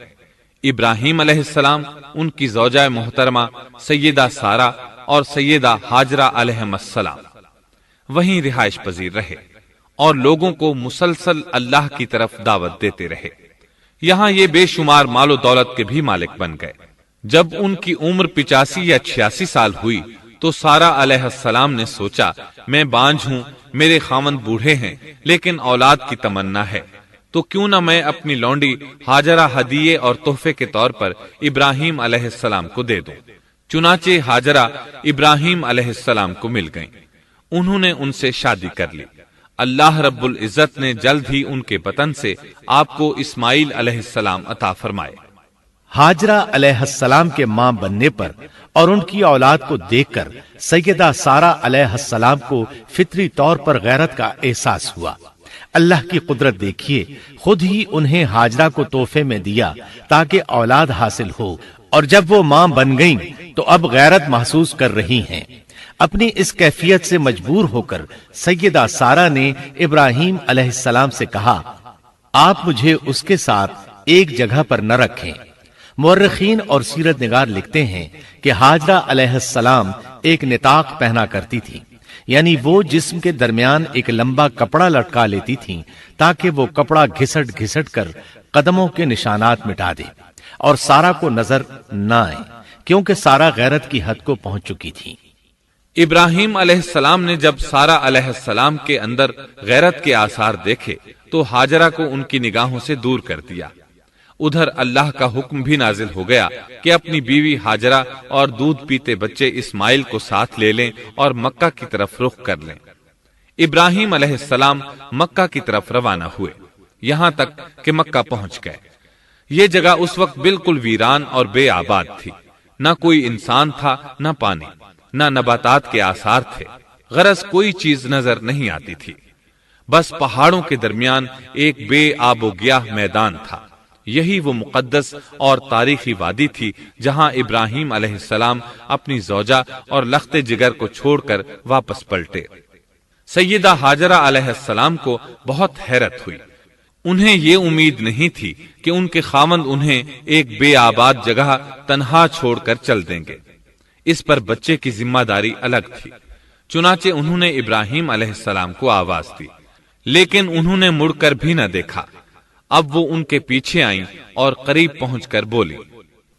Speaker 1: ابراہیم علیہ السلام، ان کی زوجہ محترمہ سیدہ سارہ اور سیدہ ہاجرہ علیہم السلام وہیں رہائش پذیر رہے اور لوگوں کو مسلسل اللہ کی طرف دعوت دیتے رہے، یہاں یہ بے شمار مال و دولت کے بھی مالک بن گئے۔ جب ان کی عمر 85 یا 86 سال ہوئی تو سارہ علیہ السلام نے سوچا، میں بانجھ ہوں، میرے خاوند بوڑھے ہیں لیکن اولاد کی تمنا ہے، تو کیوں نہ میں اپنی لونڈی ہاجرہ ہدیے اور تحفے کے طور پر ابراہیم علیہ السلام کو دے دوں۔ چنانچہ ہاجرہ ابراہیم علیہ السلام کو مل گئیں، انہوں نے ان سے شادی کر لی۔ اللہ رب العزت نے جلد ہی ان کے بطن سے آپ کو اسماعیل علیہ السلام عطا فرمائے۔
Speaker 2: ہاجرہ علیہ السلام کے ماں بننے پر اور ان کی اولاد کو دیکھ کر سیدہ سارہ علیہ السلام کو فطری طور پر غیرت کا احساس ہوا۔ اللہ کی قدرت دیکھیے، خود ہی انہیں ہاجرہ کو تحفے میں دیا تاکہ اولاد حاصل ہو، اور جب وہ ماں بن گئیں تو اب غیرت محسوس کر رہی ہیں۔ اپنی اس کیفیت سے مجبور ہو کر سیدہ سارہ نے ابراہیم علیہ السلام سے کہا، آپ مجھے اس کے ساتھ ایک جگہ پر نہ رکھیں۔ مورخین اور سیرت نگار لکھتے ہیں کہ ہاجرہ علیہ السلام ایک نطاق پہنا کرتی تھی، یعنی وہ جسم کے درمیان ایک لمبا کپڑا لٹکا لیتی تھیں تاکہ وہ کپڑا گھسٹ گھسٹ کر قدموں کے نشانات مٹا دے اور سارہ کو نظر نہ آئے، کیونکہ سارہ غیرت کی حد کو پہنچ چکی تھی۔
Speaker 1: ابراہیم علیہ السلام نے جب سارہ علیہ السلام کے اندر غیرت کے آثار دیکھے تو ہاجرہ کو ان کی نگاہوں سے دور کر دیا۔ ادھر اللہ کا حکم بھی نازل ہو گیا کہ اپنی بیوی ہاجرہ اور دودھ پیتے بچے اسماعیل کو ساتھ لے لیں اور مکہ کی طرف رخ کر لیں۔ ابراہیم علیہ السلام مکہ کی طرف روانہ ہوئے، یہاں تک کہ مکہ پہنچ گئے۔ یہ جگہ اس وقت بالکل ویران اور بے آباد تھی، نہ کوئی انسان تھا، نہ پانی، نہ نباتات کے آثار تھے، غرض کوئی چیز نظر نہیں آتی تھی، بس پہاڑوں کے درمیان ایک بے آب و گیاہ میدان تھا۔ یہی وہ مقدس اور تاریخی وادی تھی جہاں ابراہیم علیہ السلام اپنی زوجہ اور لخت جگر کو چھوڑ کر واپس پلٹے۔ سیدہ ہاجرہ علیہ السلام کو بہت حیرت ہوئی، انہیں یہ امید نہیں تھی کہ ان کے خاوند انہیں ایک بے آباد جگہ تنہا چھوڑ کر چل دیں گے، اس پر بچے کی ذمہ داری الگ تھی۔ چنانچہ انہوں نے ابراہیم علیہ السلام کو آواز دی، لیکن انہوں نے مڑ کر بھی نہ دیکھا۔ اب وہ ان کے پیچھے آئیں اور قریب پہنچ کر بولی،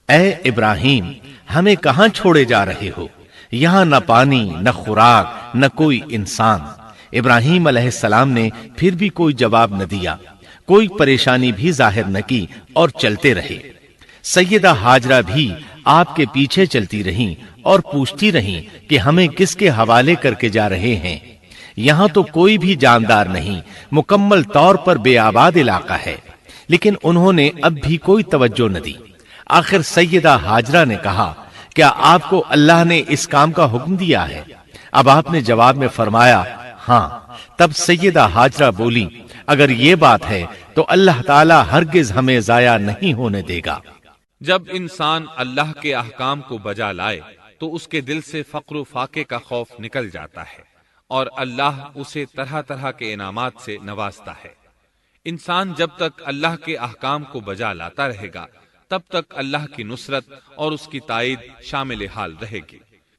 Speaker 2: اے ابراہیم، ہمیں کہاں چھوڑے جا رہے ہو؟ یہاں نہ پانی، نہ خوراک، نہ کوئی انسان۔ ابراہیم علیہ السلام نے پھر بھی کوئی جواب نہ دیا، کوئی پریشانی بھی ظاہر نہ کی اور چلتے رہے۔ سیدہ ہاجرہ بھی آپ کے پیچھے چلتی رہیں اور پوچھتی رہیں کہ ہمیں کس کے حوالے کر کے جا رہے ہیں؟ یہاں تو کوئی بھی جاندار نہیں، مکمل طور پر بے آباد علاقہ ہے، لیکن انہوں نے اب بھی کوئی توجہ نہ دی۔ آخر سیدہ ہاجرہ نے کہا، کیا آپ کو اللہ نے اس کام کا حکم دیا ہے؟ اب آپ نے جواب میں فرمایا، ہاں۔ تب سیدہ ہاجرہ بولی، اگر یہ بات ہے تو اللہ تعالی ہرگز ہمیں ضائع نہیں ہونے دے گا۔
Speaker 1: جب انسان اللہ کے احکام کو بجا لائے تو اس کے دل سے فقر و فاقے کا خوف نکل جاتا ہے اور اللہ اسے طرح طرح کے انعامات سے نوازتا ہے۔ انسان جب تک اللہ کے احکام کو بجا لاتا رہے گا تب تک اللہ کی نصرت اور اس کی تائید شامل حال رہے گی۔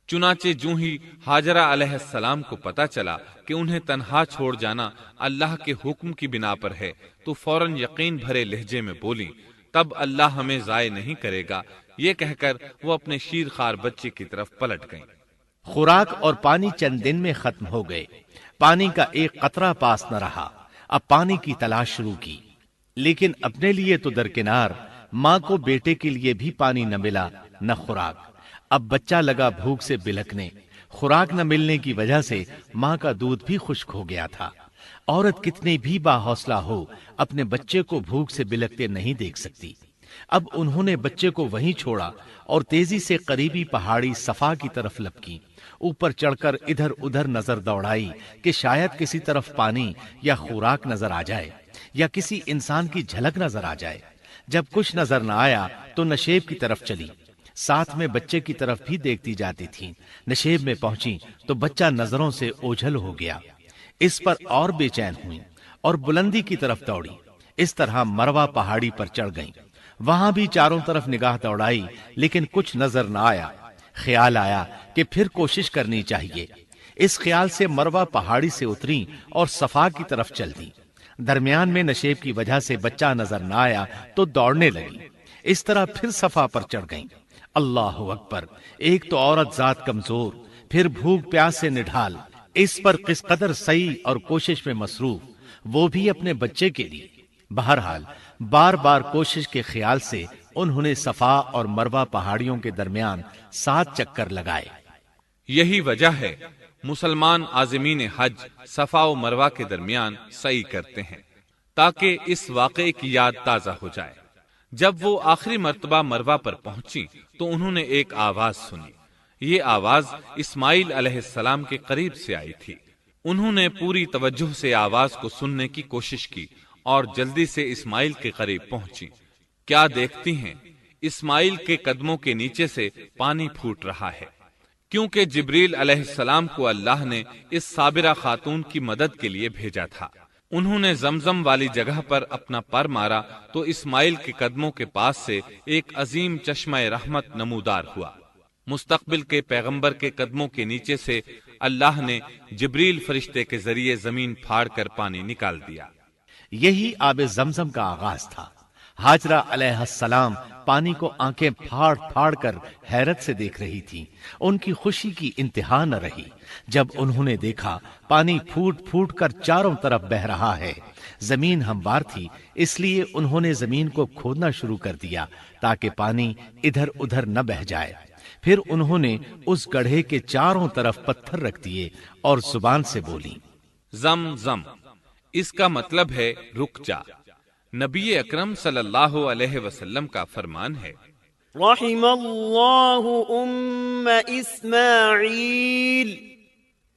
Speaker 1: چنانچہ جوں ہی ہاجرہ علیہ السلام کو پتا چلا کہ انہیں تنہا چھوڑ جانا اللہ کے حکم کی بنا پر ہے تو فوراً یقین بھرے لہجے میں بولی، تب اللہ ہمیں ضائع نہیں کرے گا۔ یہ کہہ کر وہ اپنے شیر خوار بچے کی طرف پلٹ گئیں۔
Speaker 2: خوراک اور پانی چند دن میں ختم ہو گئے، پانی کا ایک قطرہ پاس نہ رہا۔ اب پانی کی تلاش شروع کی۔ لیکن اپنے لیے تو درکنار ماں کو بیٹے کے لیے بھی پانی نہ ملا نہ خوراک۔ اب بچہ لگا بھوک سے بلکنے، خوراک نہ ملنے کی وجہ سے ماں کا دودھ بھی خشک ہو گیا تھا۔ عورت کتنی بھی باحوصلہ ہو اپنے بچے کو بھوک سے بلکتے نہیں دیکھ سکتی۔ اب انہوں نے بچے کو وہیں چھوڑا اور تیزی سے قریبی پہاڑی صفا کی طرف لپکی، اوپر چڑھ کر ادھر ادھر نظر دوڑائی کہ شاید کسی طرف پانی یا خوراک نظر آ جائے یا کسی انسان کی جھلک نظر آ جائے۔ جب کچھ نظر نہ آیا تو نشیب کی طرف چلی، ساتھ میں بچے کی طرف بھی دیکھتی جاتی تھی۔ نشیب میں پہنچی تو بچہ نظروں سے اوجھل ہو گیا۔ اس پر اور بے چین ہوئی اور بلندی کی طرف دوڑی۔ اس طرح مروہ پہاڑی پر چڑھ گئیں۔ وہاں بھی چاروں طرف نگاہ دوڑائی لیکن کچھ نظر نہ آیا۔ خیال آیا کہ پھر کوشش کرنی چاہیے۔ اس خیال سے مروہ پہاڑی سے اتری اور صفا کی طرف چل دی۔ درمیان میں نشیب کی وجہ سے بچہ نظر نہ آیا تو دوڑنے لگی۔ اس طرح پھر صفا پر چڑھ گئیں۔ اللہ اکبر! ایک تو عورت ذات کمزور، پھر بھوک پیاس سے نڈھال، اس پر کس قدر سعی اور کوشش میں مصروف، وہ بھی اپنے بچے کے لیے۔ بہرحال بار بار کوشش کے خیال سے انہوں نے صفا اور مروہ پہاڑیوں کے درمیان 7 چکر لگائے۔
Speaker 1: یہی وجہ ہے مسلمان عازمین حج صفا و مروہ کے درمیان سعی کرتے ہیں تاکہ اس واقعے کی یاد تازہ ہو جائے۔ جب وہ آخری مرتبہ مروہ پر پہنچی تو انہوں نے ایک آواز سنی۔ یہ آواز اسماعیل علیہ السلام کے قریب سے آئی تھی۔ انہوں نے پوری توجہ سے آواز کو سننے کی کوشش کی اور جلدی سے اسماعیل کے قریب پہنچی۔ کیا دیکھتی ہیں؟ اسماعیل کے قدموں کے نیچے سے پانی پھوٹ رہا ہے، کیونکہ جبریل علیہ السلام کو اللہ نے اس صابرہ خاتون کی مدد کے لیے بھیجا تھا۔ انہوں نے زمزم والی جگہ پر اپنا پر مارا تو اسماعیل کے قدموں کے پاس سے ایک عظیم چشمہ رحمت نمودار ہوا۔ مستقبل کے پیغمبر کے قدموں کے نیچے سے اللہ نے جبریل فرشتے کے ذریعے زمین پھاڑ کر پانی نکال دیا۔
Speaker 2: یہی آب زمزم کا آغاز تھا۔ ہاجرہ علیہ السلام پانی کو آنکھیں پھاڑ پھاڑ کر حیرت سے دیکھ رہی تھی۔ ان کی خوشی کی انتہا نہ رہی جب انہوں نے دیکھا پانی پھوٹ پھوٹ کر چاروں طرف بہ رہا ہے۔ زمین ہموار تھی، اس لیے انہوں نے زمین کو کھودنا شروع کر دیا تاکہ پانی ادھر ادھر نہ بہ جائے۔ پھر انہوں نے اس گڑھے کے چاروں طرف پتھر رکھ دیے اور زبان سے بولی،
Speaker 1: زم زم، اس کا مطلب ہے رک جا۔ نبی اکرم صلی اللہ علیہ وسلم کا فرمان ہے،
Speaker 3: رحم اللہ اسماعیل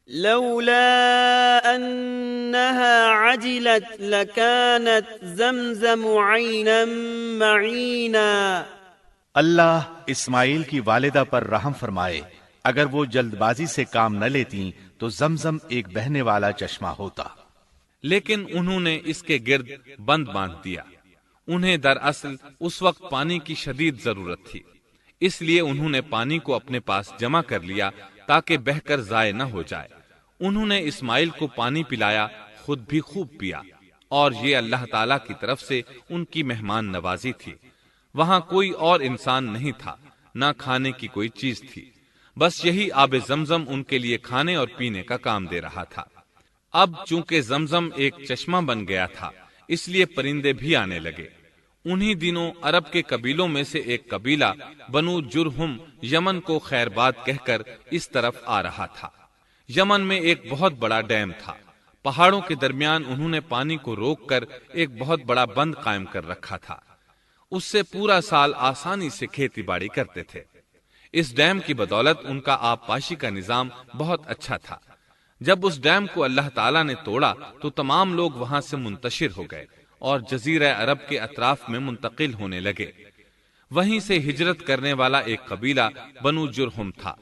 Speaker 3: لولا انها عجلت لكانت زمزم عینا معینا۔
Speaker 2: اللہ اسماعیل کی والدہ پر رحم فرمائے، اگر وہ جلد بازی سے کام نہ لیتی تو زمزم ایک بہنے والا چشمہ ہوتا۔
Speaker 1: لیکن انہوں نے اس کے گرد بند باندھ دیا۔ انہیں دراصل اس وقت پانی کی شدید ضرورت تھی، اس لیے انہوں نے پانی کو اپنے پاس جمع کر لیا تاکہ بہہ کر ضائع نہ ہو جائے۔ انہوں نے اسماعیل کو پانی پلایا، خود بھی خوب پیا، اور یہ اللہ تعالی کی طرف سے ان کی مہمان نوازی تھی۔ وہاں کوئی اور انسان نہیں تھا، نہ کھانے کی کوئی چیز تھی، بس یہی آب زمزم ان کے لیے کھانے اور پینے کا کام دے رہا تھا۔ اب چونکہ زمزم ایک چشمہ بن گیا تھا، اس لیے پرندے بھی آنے لگے۔ انہی دنوں عرب کے قبیلوں میں سے ایک قبیلہ بنو جرہم یمن کو خیر باد کہہ کر اس طرف آ رہا تھا۔ یمن میں ایک بہت بڑا ڈیم تھا۔ پہاڑوں کے درمیان انہوں نے پانی کو روک کر ایک بہت بڑا بند قائم کر رکھا تھا۔ اس سے پورا سال آسانی سے کھیتی باڑی کرتے تھے۔ اس ڈیم کی بدولت ان کا آب پاشی کا نظام بہت اچھا تھا۔ جب اس ڈیم کو اللہ تعالیٰ نے توڑا تو تمام لوگ وہاں سے منتشر ہو گئے اور جزیرہ عرب کے اطراف میں منتقل ہونے لگے۔ وہیں سے ہجرت کرنے والا ایک قبیلہ بنو جرہم تھا۔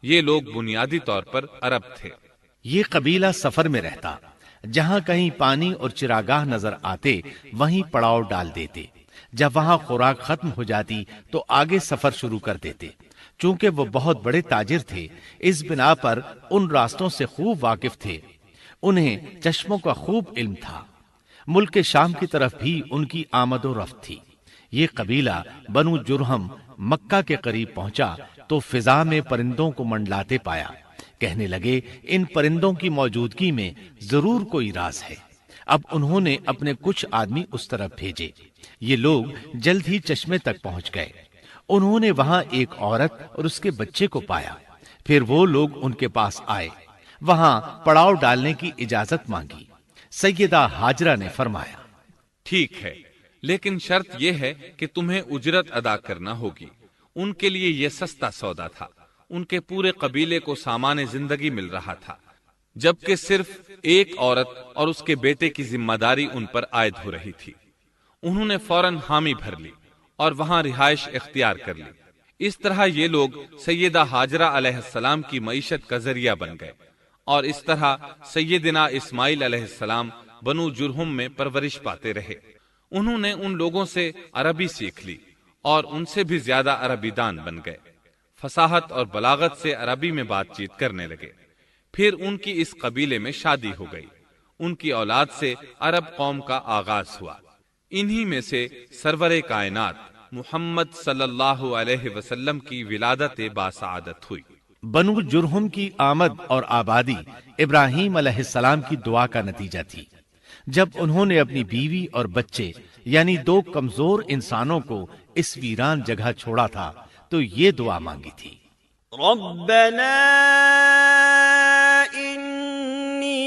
Speaker 1: یہ لوگ بنیادی طور پر عرب تھے۔
Speaker 2: یہ قبیلہ سفر میں رہتا، جہاں کہیں پانی اور چراگاہ نظر آتے وہیں پڑاؤ ڈال دیتے۔ جب وہاں خوراک ختم ہو جاتی تو آگے سفر شروع کر دیتے۔ چونکہ وہ بہت بڑے تاجر تھے، اس بنا پر ان راستوں سے خوب واقف تھے۔ انہیں چشموں کا خوب علم تھا۔ ملک شام کی طرف بھی ان کی آمد و رفت تھی۔ یہ قبیلہ بنو جرہم مکہ کے قریب پہنچا تو فضا میں پرندوں کو منڈلاتے پایا۔ کہنے لگے ان پرندوں کی موجودگی میں ضرور کوئی راز ہے۔ اب انہوں نے اپنے کچھ آدمی اس طرف بھیجے، یہ لوگ جلد ہی چشمے تک پہنچ گئے۔ انہوں نے وہاں ایک عورت اور اس کے بچے کو پایا، پھر وہ لوگ ان کے پاس آئے، وہاں پڑاؤ ڈالنے کی اجازت مانگی۔ سیدہ ہاجرہ نے فرمایا،
Speaker 1: ٹھیک ہے، لیکن شرط یہ ہے کہ تمہیں اجرت ادا کرنا ہوگی۔ ان کے لیے یہ سستا سودا تھا، ان کے پورے قبیلے کو سامان زندگی مل رہا تھا، جبکہ صرف ایک عورت اور اس کے بیٹے کی ذمہ داری ان پر عائد ہو رہی تھی۔ انہوں نے فوراً حامی بھر لی اور وہاں رہائش اختیار کر لی۔ اس طرح یہ لوگ سیدہ ہاجرہ علیہ السلام کی معیشت کا ذریعہ بن گئے، اور اس طرح سیدنا اسماعیل علیہ السلام بنو جرہم میں پرورش پاتے رہے۔ انہوں نے ان لوگوں سے عربی سیکھ لی اور ان سے بھی زیادہ عربی دان بن گئے، فصاحت اور بلاغت سے عربی میں بات چیت کرنے لگے۔ پھر ان کی اس قبیلے میں شادی ہو گئی، ان کی اولاد سے عرب قوم کا آغاز ہوا۔ انہی میں سے سرور کائنات محمد صلی اللہ علیہ وسلم کی ولادت باسعادت ہوئی۔
Speaker 2: بنو جرہم کی آمد اور آبادی ابراہیم علیہ السلام کی دعا کا نتیجہ تھی۔ جب انہوں نے اپنی بیوی اور بچے یعنی دو کمزور انسانوں کو اس ویران جگہ چھوڑا تھا تو یہ دعا مانگی تھی،
Speaker 3: ربنا انی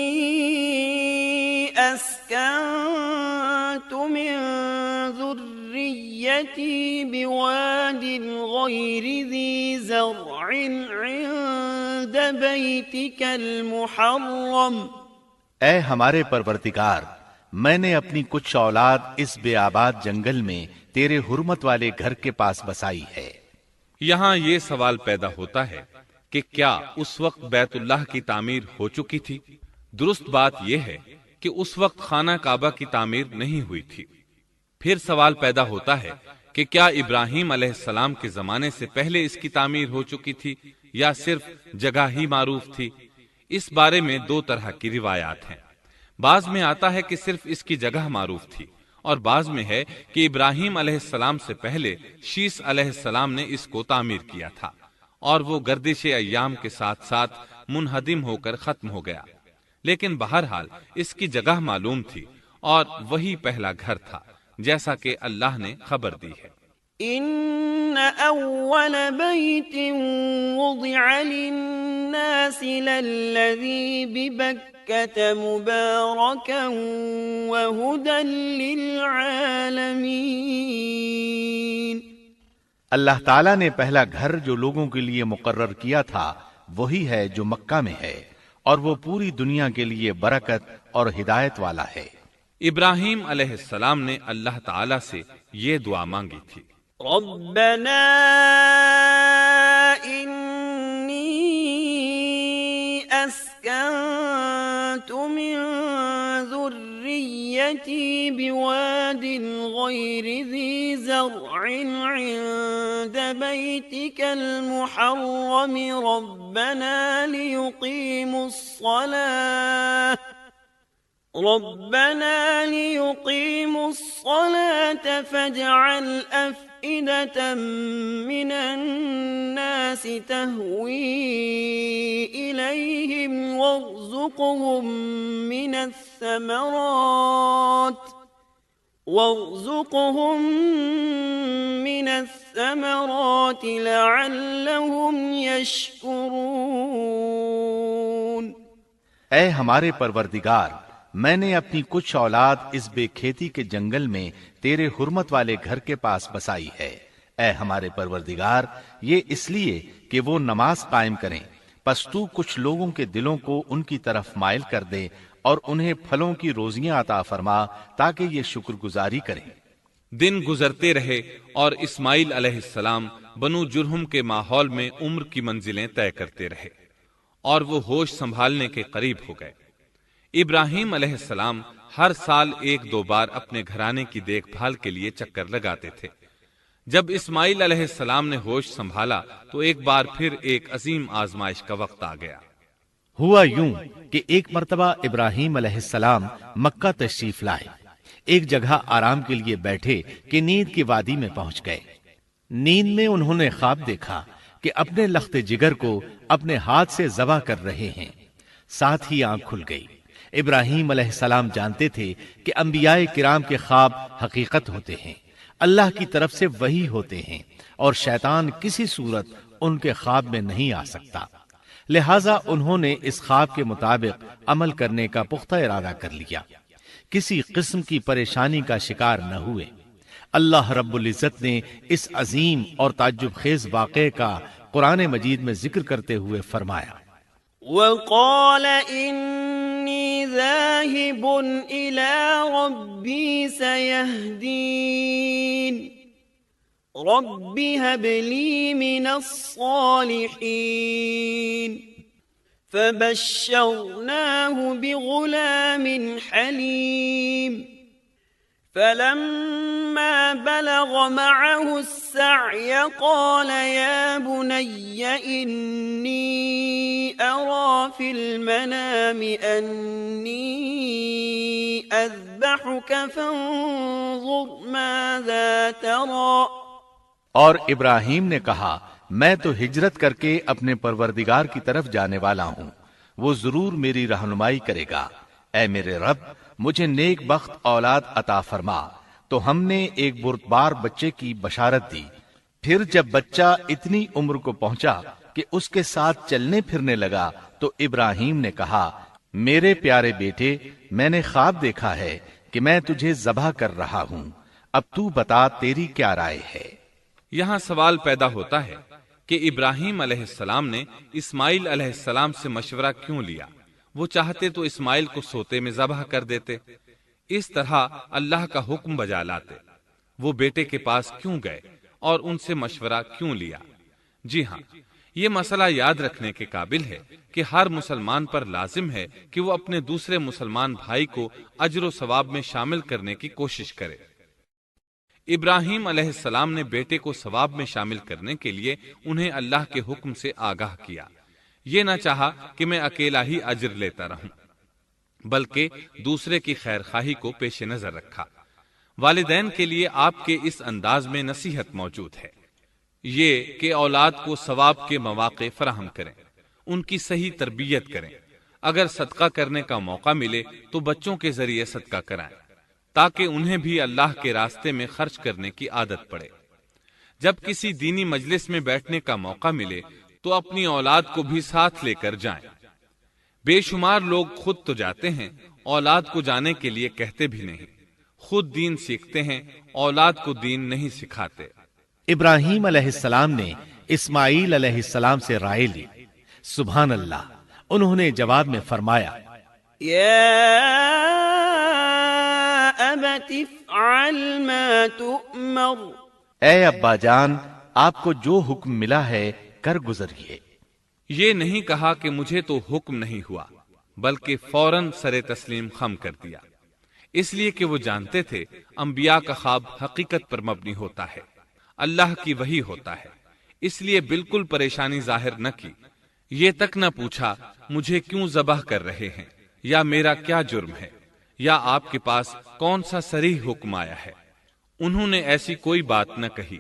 Speaker 3: اسکنت من ذریتی بواد غیر ذی زرع عند بیتک المحرم۔
Speaker 2: اے ہمارے پروردگار، میں نے اپنی کچھ اولاد اس بے آباد جنگل میں تیرے حرمت والے گھر کے پاس بسائی ہے۔
Speaker 1: یہاں یہ سوال پیدا ہوتا ہے کہ کیا اس وقت بیت اللہ کی تعمیر ہو چکی تھی؟ درست بات یہ ہے کہ اس وقت خانہ کعبہ کی تعمیر نہیں ہوئی تھی۔ پھر سوال پیدا ہوتا ہے کہ کیا ابراہیم علیہ السلام کے زمانے سے پہلے اس کی تعمیر ہو چکی تھی یا صرف جگہ ہی معروف تھی؟ اس بارے میں دو طرح کی روایات ہیں۔ بعض میں آتا ہے کہ صرف اس کی جگہ معروف تھی، اور بعض میں ہے کہ ابراہیم علیہ السلام سے پہلے شیس علیہ السلام نے اس کو تعمیر کیا تھا، اور وہ گردش ایام کے ساتھ ساتھ منہدم ہو کر ختم ہو گیا۔ لیکن بہرحال اس کی جگہ معلوم تھی، اور وہی پہلا گھر تھا، جیسا کہ اللہ نے خبر دی ہے۔
Speaker 3: ان اول بیت وضع للناس للذی ببکۃ مبارکا وہدی للعالمین۔
Speaker 2: اللہ تعالیٰ نے پہلا گھر جو لوگوں کے لیے مقرر کیا تھا وہی ہے جو مکہ میں ہے، اور وہ پوری دنیا کے لیے برکت اور ہدایت والا ہے۔
Speaker 1: ابراہیم علیہ السلام نے اللہ تعالیٰ سے یہ دعا مانگی تھی،
Speaker 3: ربنا انی اسکنت من ذریتی بواد غیر ذی زرع عند بیتک المحرم ربنا ليقيموا الصلاة فاجعل أفئدة من الناس تهوي إليهم وارزقهم من الثمرات لعلهم يشكرون۔
Speaker 2: اے ہمارے پروردگار، میں نے اپنی کچھ اولاد اس بے کھیتی کے جنگل میں تیرے حرمت والے گھر کے پاس بسائی ہے۔ اے ہمارے پروردگار، یہ اس لیے کہ وہ نماز قائم کریں، پس تو کچھ لوگوں کے دلوں کو ان کی طرف مائل کر دے اور انہیں پھلوں کی روزیاں عطا فرما تاکہ یہ شکر گزاری کریں۔
Speaker 1: دن گزرتے رہے اور اسماعیل علیہ السلام بنو جرہم کے ماحول میں عمر کی منزلیں طے کرتے رہے، اور وہ ہوش سنبھالنے کے قریب ہو گئے۔ ابراہیم علیہ السلام ہر سال ایک دو بار اپنے گھرانے کی دیکھ بھال کے لیے چکر لگاتے تھے۔ جب اسماعیل علیہ السلام نے ہوش سنبھالا تو ایک بار پھر ایک عظیم آزمائش کا وقت آ گیا۔
Speaker 2: ہوا یوں کہ ایک مرتبہ ابراہیم علیہ السلام مکہ تشریف لائے، ایک جگہ آرام کے لیے بیٹھے کہ نیند کی وادی میں پہنچ گئے۔ نیند میں انہوں نے خواب دیکھا کہ اپنے لخت جگر کو اپنے ہاتھ سے ذبح کر رہے ہیں، ساتھ ہی آنکھ کھل گئی۔ ابراہیم علیہ السلام جانتے تھے کہ انبیاء کرام کے خواب حقیقت ہوتے ہیں، اللہ کی طرف سے وحی ہوتے ہیں، اور شیطان کسی صورت ان کے خواب میں نہیں آ سکتا، لہٰذا انہوں نے اس خواب کے مطابق عمل کرنے کا پختہ ارادہ کر لیا، کسی قسم کی پریشانی کا شکار نہ ہوئے۔ اللہ رب العزت نے اس عظیم اور تعجب خیز واقعے کا قرآن مجید میں ذکر کرتے ہوئے فرمایا،
Speaker 3: وقال إني ذاهب إلى ربي سيهدين رب هب لي من الصالحين فبشرناه بغلام حليم فلما بلغ معه السعي قال يا بني إني أرى في المنام أني أذبحك فانظر ماذا ترى۔
Speaker 2: اور ابراہیم نے کہا، میں تو ہجرت کر کے اپنے پروردگار کی طرف جانے والا ہوں، وہ ضرور میری رہنمائی کرے گا۔ اے میرے رب، مجھے نیک بخت اولاد عطا فرما۔ تو ہم نے ایک بردبار بچے کی بشارت دی۔ پھر جب بچہ اتنی عمر کو پہنچا کہ اس کے ساتھ چلنے پھرنے لگا تو ابراہیم نے کہا، میرے پیارے بیٹے، میں نے خواب دیکھا ہے کہ میں تجھے ذبح کر رہا ہوں، اب تو بتا تیری کیا رائے ہے؟
Speaker 1: یہاں سوال پیدا ہوتا ہے کہ ابراہیم علیہ السلام نے اسماعیل علیہ السلام سے مشورہ کیوں لیا؟ وہ چاہتے تو اسماعیل کو سوتے میں ذبح کر دیتے، اس طرح اللہ کا حکم بجا لاتے۔ وہ بیٹے کے پاس کیوں گئے اور ان سے مشورہ کیوں لیا؟ جی ہاں، یہ مسئلہ یاد رکھنے کے قابل ہے کہ ہر مسلمان پر لازم ہے کہ وہ اپنے دوسرے مسلمان بھائی کو اجر و ثواب میں شامل کرنے کی کوشش کرے۔ ابراہیم علیہ السلام نے بیٹے کو ثواب میں شامل کرنے کے لیے انہیں اللہ کے حکم سے آگاہ کیا۔ یہ نہ چاہا کہ میں اکیلا ہی اجر لیتا رہوں، بلکہ دوسرے کی خیر خواہی کو پیش نظر رکھا۔ والدین کے لیے آپ کے اس انداز میں نصیحت موجود ہے، یہ کہ اولاد کو ثواب کے مواقع فراہم کریں، ان کی صحیح تربیت کریں۔ اگر صدقہ کرنے کا موقع ملے تو بچوں کے ذریعے صدقہ کرائیں، تاکہ انہیں بھی اللہ کے راستے میں خرچ کرنے کی عادت پڑے۔ جب کسی دینی مجلس میں بیٹھنے کا موقع ملے تو اپنی اولاد کو بھی ساتھ لے کر جائیں۔ بے شمار لوگ خود تو جاتے ہیں، اولاد کو جانے کے لیے کہتے بھی نہیں، خود دین سیکھتے ہیں، اولاد کو دین نہیں سکھاتے۔
Speaker 2: ابراہیم علیہ السلام نے اسماعیل علیہ السلام سے رائے لی۔ سبحان اللہ، انہوں نے جواب میں فرمایا،
Speaker 3: يا أبت افعل ما تؤمر۔
Speaker 2: اے ابا جان، آپ کو جو حکم ملا ہے کر گزریے۔
Speaker 1: یہ نہیں کہا کہ مجھے تو حکم نہیں ہوا، بلکہ فوراً سر تسلیم خم کر دیا، اس لیے کہ وہ جانتے تھے انبیاء کا خواب حقیقت پر مبنی ہوتا ہے، اللہ کی وحی ہوتا ہے، اس لیے بالکل پریشانی ظاہر نہ کی، یہ تک نہ پوچھا مجھے کیوں ذبح کر رہے ہیں، یا میرا کیا جرم ہے، یا آپ کے پاس کون سا صریح حکم آیا ہے۔ انہوں نے ایسی کوئی بات نہ کہی۔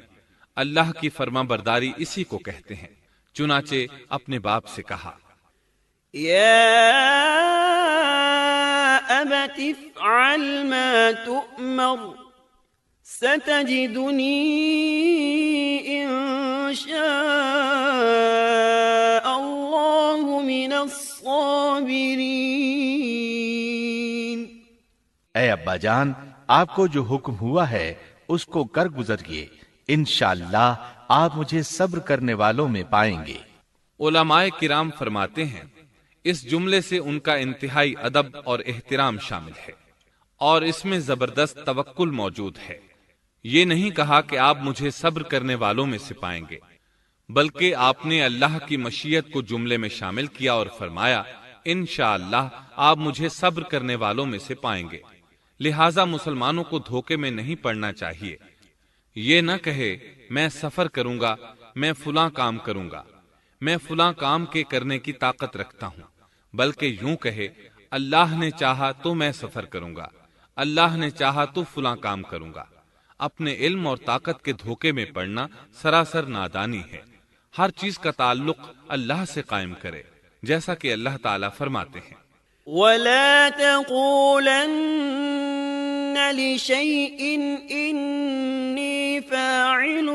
Speaker 1: اللہ کی فرما برداری اسی کو کہتے ہیں۔ چنانچہ اپنے باپ سے کہا،
Speaker 3: يا أبت افعل ما تؤمر ستجدني إن شاء الله من الصابرين۔
Speaker 2: اے ابا جان، آپ کو جو حکم ہوا ہے اس کو کر گزریے، انشاءاللہ آپ مجھے صبر کرنے والوں میں پائیں گے۔
Speaker 1: علماء کرام فرماتے ہیں اس جملے سے ان کا انتہائی ادب اور احترام شامل ہے، اور اس میں زبردست توکل موجود ہے۔ یہ نہیں کہا کہ آپ مجھے صبر کرنے والوں میں سے پائیں گے، بلکہ آپ نے اللہ کی مشیت کو جملے میں شامل کیا اور فرمایا انشاءاللہ آپ مجھے صبر کرنے والوں میں سے پائیں گے۔ لہٰذا مسلمانوں کو دھوکے میں نہیں پڑنا چاہیے۔ یہ نہ کہے میں سفر کروں گا، میں فلاں کام کروں گا، میں فلاں کام کے کرنے کی طاقت رکھتا ہوں، بلکہ یوں کہے اللہ نے چاہا تو میں سفر کروں گا، اللہ نے چاہا تو فلاں کام کروں گا۔ اپنے علم اور طاقت کے دھوکے میں پڑنا سراسر نادانی ہے۔ ہر چیز کا تعلق اللہ سے قائم کرے، جیسا کہ اللہ تعالیٰ فرماتے ہیں،
Speaker 3: ولا تقولن لشيء إني فاعل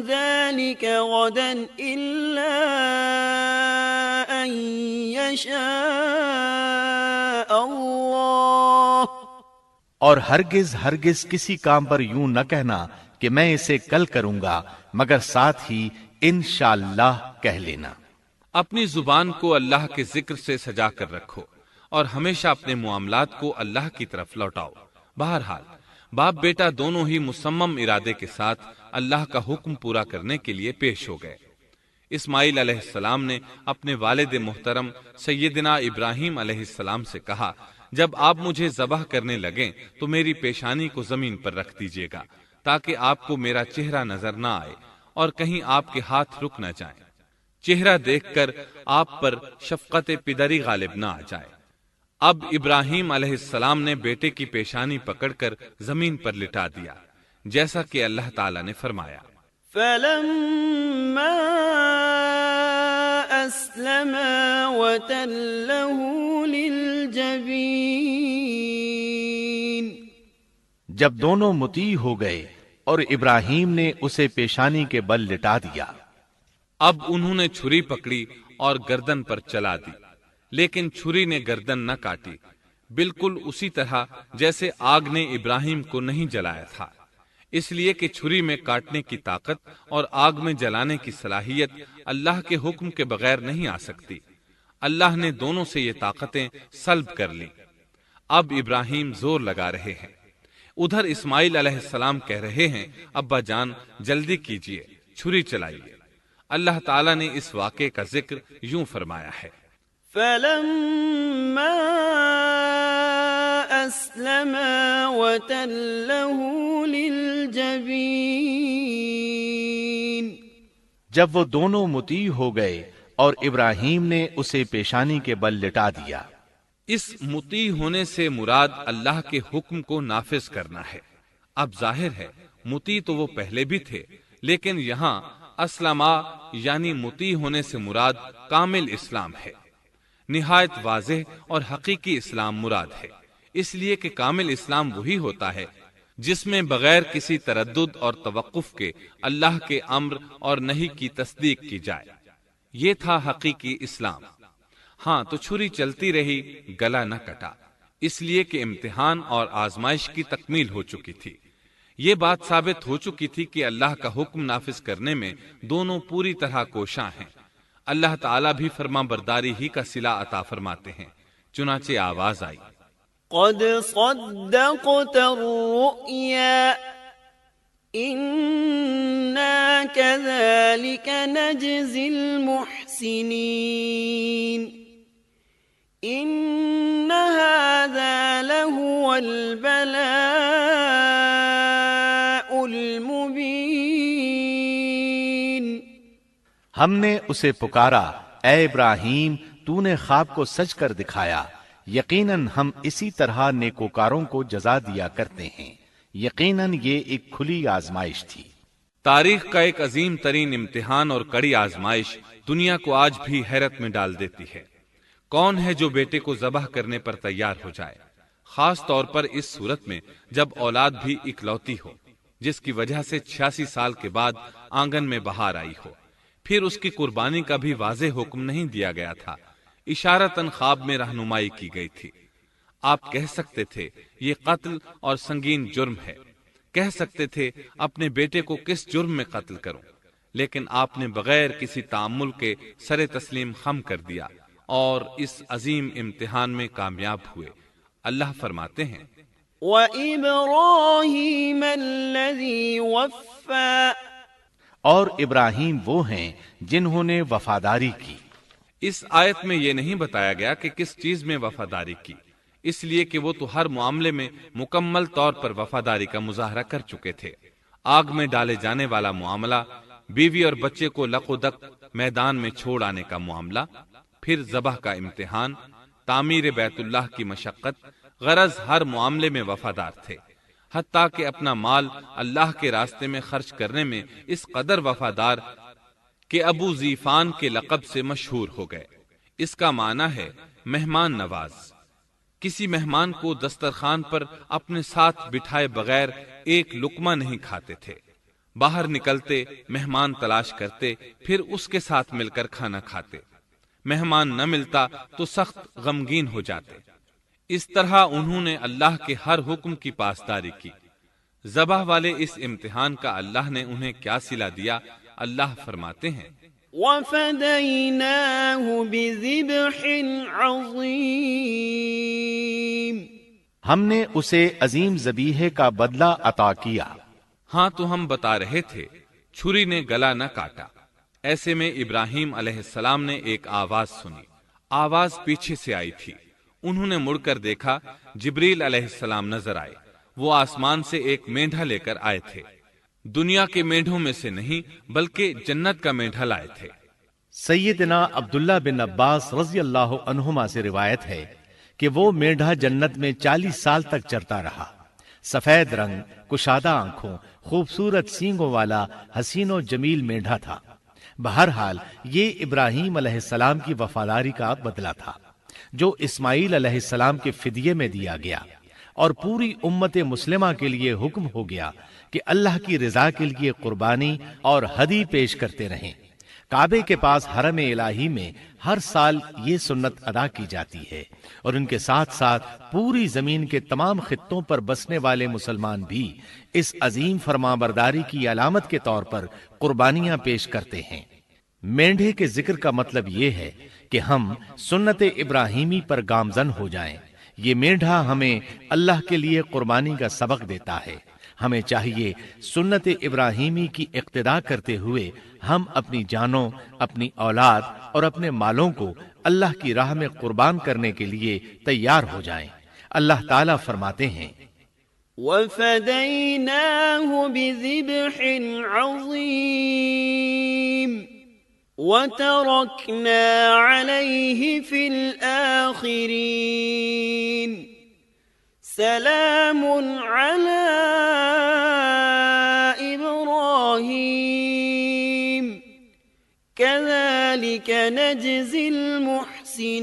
Speaker 3: ذلك غدا إلا أن يشاء الله
Speaker 2: اور ہرگز ہرگز کسی کام پر یوں نہ کہنا کہ میں اسے کل کروں گا مگر ساتھ ہی انشاءاللہ کہہ لینا۔
Speaker 1: اپنی زبان کو اللہ کے ذکر سے سجا کر رکھو اور ہمیشہ اپنے معاملات کو اللہ کی طرف لوٹاؤ۔ بہرحال باپ بیٹا دونوں ہی مصمم ارادے کے ساتھ اللہ کا حکم پورا کرنے کے لیے پیش ہو گئے۔ اسماعیل علیہ السلام نے اپنے والد محترم سیدنا ابراہیم علیہ السلام سے کہا، جب آپ مجھے ذبح کرنے لگیں تو میری پیشانی کو زمین پر رکھ دیجیے گا تاکہ آپ کو میرا چہرہ نظر نہ آئے اور کہیں آپ کے ہاتھ رک نہ جائیں، چہرہ دیکھ کر آپ پر شفقت پدری غالب نہ آ جائے۔ اب ابراہیم علیہ السلام نے بیٹے کی پیشانی پکڑ کر زمین پر لٹا دیا جیسا کہ اللہ تعالی نے فرمایا۔
Speaker 3: فلما أسلما وتله للجبين
Speaker 2: جب دونوں مطیع ہو گئے اور ابراہیم نے اسے پیشانی کے بل لٹا دیا،
Speaker 1: اب انہوں نے چھری پکڑی اور گردن پر چلا دی، لیکن چھری نے گردن نہ کاٹی، بالکل اسی طرح جیسے آگ نے ابراہیم کو نہیں جلایا تھا، اس لیے کہ چھری میں کاٹنے کی طاقت اور آگ میں جلانے کی صلاحیت اللہ کے حکم کے بغیر نہیں آ سکتی۔ اللہ نے دونوں سے یہ طاقتیں سلب کر لیں۔ اب ابراہیم زور لگا رہے ہیں، ادھر اسماعیل علیہ السلام کہہ رہے ہیں، ابا جان جلدی کیجئے، چھری چلائیے۔ اللہ تعالیٰ نے اس واقعے کا ذکر یوں فرمایا ہے،
Speaker 3: فلما أسلما وتله للجبين
Speaker 2: جب وہ دونوں مطیع ہو گئے اور ابراہیم نے اسے پیشانی کے بل لٹا دیا۔
Speaker 1: اس مطیع ہونے سے مراد اللہ کے حکم کو نافذ کرنا ہے۔ اب ظاہر ہے مطیع تو وہ پہلے بھی تھے، لیکن یہاں اسلما یعنی مطیع ہونے سے مراد کامل اسلام ہے۔ نہایت واضح اور حقیقی اسلام مراد ہے، اس لیے کہ کامل اسلام وہی ہوتا ہے جس میں بغیر کسی تردد اور توقف کے اللہ کے امر اور نہی کی تصدیق کی جائے۔ یہ تھا حقیقی اسلام۔ ہاں تو چھری چلتی رہی، گلا نہ کٹا، اس لیے کہ امتحان اور آزمائش کی تکمیل ہو چکی تھی۔ یہ بات ثابت ہو چکی تھی کہ اللہ کا حکم نافذ کرنے میں دونوں پوری طرح کوشاں ہیں۔ اللہ تعالیٰ بھی فرما برداری ہی کا صلہ عطا فرماتے ہیں۔ چنانچہ آواز آئی،
Speaker 3: قد صدقت الرؤيا إنا كذلك نجزي المحسنين إن هذا لهو البلاء المبين
Speaker 2: ہم نے اسے پکارا، اے ابراہیم تو نے خواب کو سچ کر دکھایا، یقیناً ہم اسی طرح نیکوکاروں کو جزا دیا کرتے ہیں۔ یقیناً یہ ایک کھلی آزمائش تھی۔
Speaker 1: تاریخ کا ایک عظیم ترین امتحان اور کڑی آزمائش دنیا کو آج بھی حیرت میں ڈال دیتی ہے۔ کون ہے جو بیٹے کو ذبح کرنے پر تیار ہو جائے، خاص طور پر اس صورت میں جب اولاد بھی اکلوتی ہو، جس کی وجہ سے 86 سال کے بعد آنگن میں بہار آئی ہو۔ پھر اس کی قربانی کا بھی واضح حکم نہیں دیا گیا تھا، اشارتاً خواب میں رہنمائی کی گئی تھی۔ آپ کہہ سکتے تھے یہ قتل اور سنگین جرم ہے، کہہ سکتے تھے اپنے بیٹے کو کس جرم میں قتل کروں، لیکن آپ نے بغیر کسی تعامل کے سر تسلیم خم کر دیا اور اس عظیم امتحان میں کامیاب ہوئے۔ اللہ فرماتے ہیں،
Speaker 3: وَإِبْرَاهِيمَ الَّذِي وَفَّى
Speaker 2: اور ابراہیم وہ ہیں جنہوں نے وفاداری کی۔
Speaker 1: اس آیت میں یہ نہیں بتایا گیا کہ کس چیز میں وفاداری کی، اس لیے کہ وہ تو ہر معاملے میں مکمل طور پر وفاداری کا مظاہرہ کر چکے تھے۔ آگ میں ڈالے جانے والا معاملہ، بیوی اور بچے کو لق و دق میدان میں چھوڑ آنے کا معاملہ، پھر ذبح کا امتحان، تعمیر بیت اللہ کی مشقت، غرض ہر معاملے میں وفادار تھے، حتیٰ کہ اپنا مال اللہ کے راستے میں خرچ کرنے میں اس قدر وفادار کہ ابو زیفان کے لقب سے مشہور ہو گئے۔ اس کا معنی ہے مہمان نواز، کسی مہمان کو دسترخوان پر اپنے ساتھ بٹھائے بغیر ایک لقمہ نہیں کھاتے تھے۔ باہر نکلتے مہمان تلاش کرتے، پھر اس کے ساتھ مل کر کھانا کھاتے۔ مہمان نہ ملتا تو سخت غمگین ہو جاتے۔ اس طرح انہوں نے اللہ کے ہر حکم کی پاسداری کی۔ ذبح والے اس امتحان کا اللہ نے انہیں کیا صلہ دیا؟ اللہ فرماتے ہیں
Speaker 3: وَفَدَيْنَاهُ بِذِبْحٍ عَظِيمٍ،
Speaker 2: ہم نے اسے عظیم ذبیحے کا بدلہ عطا کیا۔
Speaker 1: ہاں تو ہم بتا رہے تھے، چھری نے گلا نہ کاٹا۔ ایسے میں ابراہیم علیہ السلام نے ایک آواز سنی۔ آواز پیچھے سے آئی تھی۔ انہوں نے مڑ کر دیکھا، جبریل علیہ السلام نظر آئے۔ وہ آسمان سے ایک مینڈھا لے کر آئے تھے۔ دنیا کے مینڈھوں میں سے نہیں بلکہ جنت کا مینڈھا لائے تھے۔
Speaker 2: سیدنا عبداللہ بن عباس رضی اللہ عنہما سے روایت ہے کہ وہ مینڈھا جنت میں 40 سال تک چرتا رہا۔ سفید رنگ، کشادہ آنکھوں، خوبصورت سینگوں والا حسین و جمیل مینڈھا تھا۔ بہرحال یہ ابراہیم علیہ السلام کی وفاداری کا بدلہ تھا جو اسماعیل علیہ السلام کے فدیے میں دیا گیا، اور پوری امت مسلمہ کے لیے حکم ہو گیا کہ اللہ کی رضا کے لیے قربانی اور ہدی پیش کرتے رہیں۔ کعبے کے پاس حرم الہی میں ہر سال یہ سنت ادا کی جاتی ہے، اور ان کے ساتھ ساتھ پوری زمین کے تمام خطوں پر بسنے والے مسلمان بھی اس عظیم فرمانبرداری کی علامت کے طور پر قربانیاں پیش کرتے ہیں۔ مینڈھے کے ذکر کا مطلب یہ ہے کہ ہم سنت ابراہیمی پر گامزن ہو جائیں۔ یہ مینڈھا ہمیں اللہ کے لیے قربانی کا سبق دیتا ہے۔ ہمیں چاہیے سنت ابراہیمی کی اقتدا کرتے ہوئے ہم اپنی جانوں، اپنی اولاد اور اپنے مالوں کو اللہ کی راہ میں قربان کرنے کے لیے تیار ہو جائیں۔ اللہ تعالیٰ فرماتے ہیں
Speaker 3: وَفَدَيْنَاهُ بِذِبْحٍ عَظِيمٍ وَتَرَكْنَا عَلَيْهِ فِي الْآخِرِينَ سَلَامٌ عَلَى إِبْرَاهِيمَ كَذَلِكَ نَجْزِي الْمُحْسِنِينَ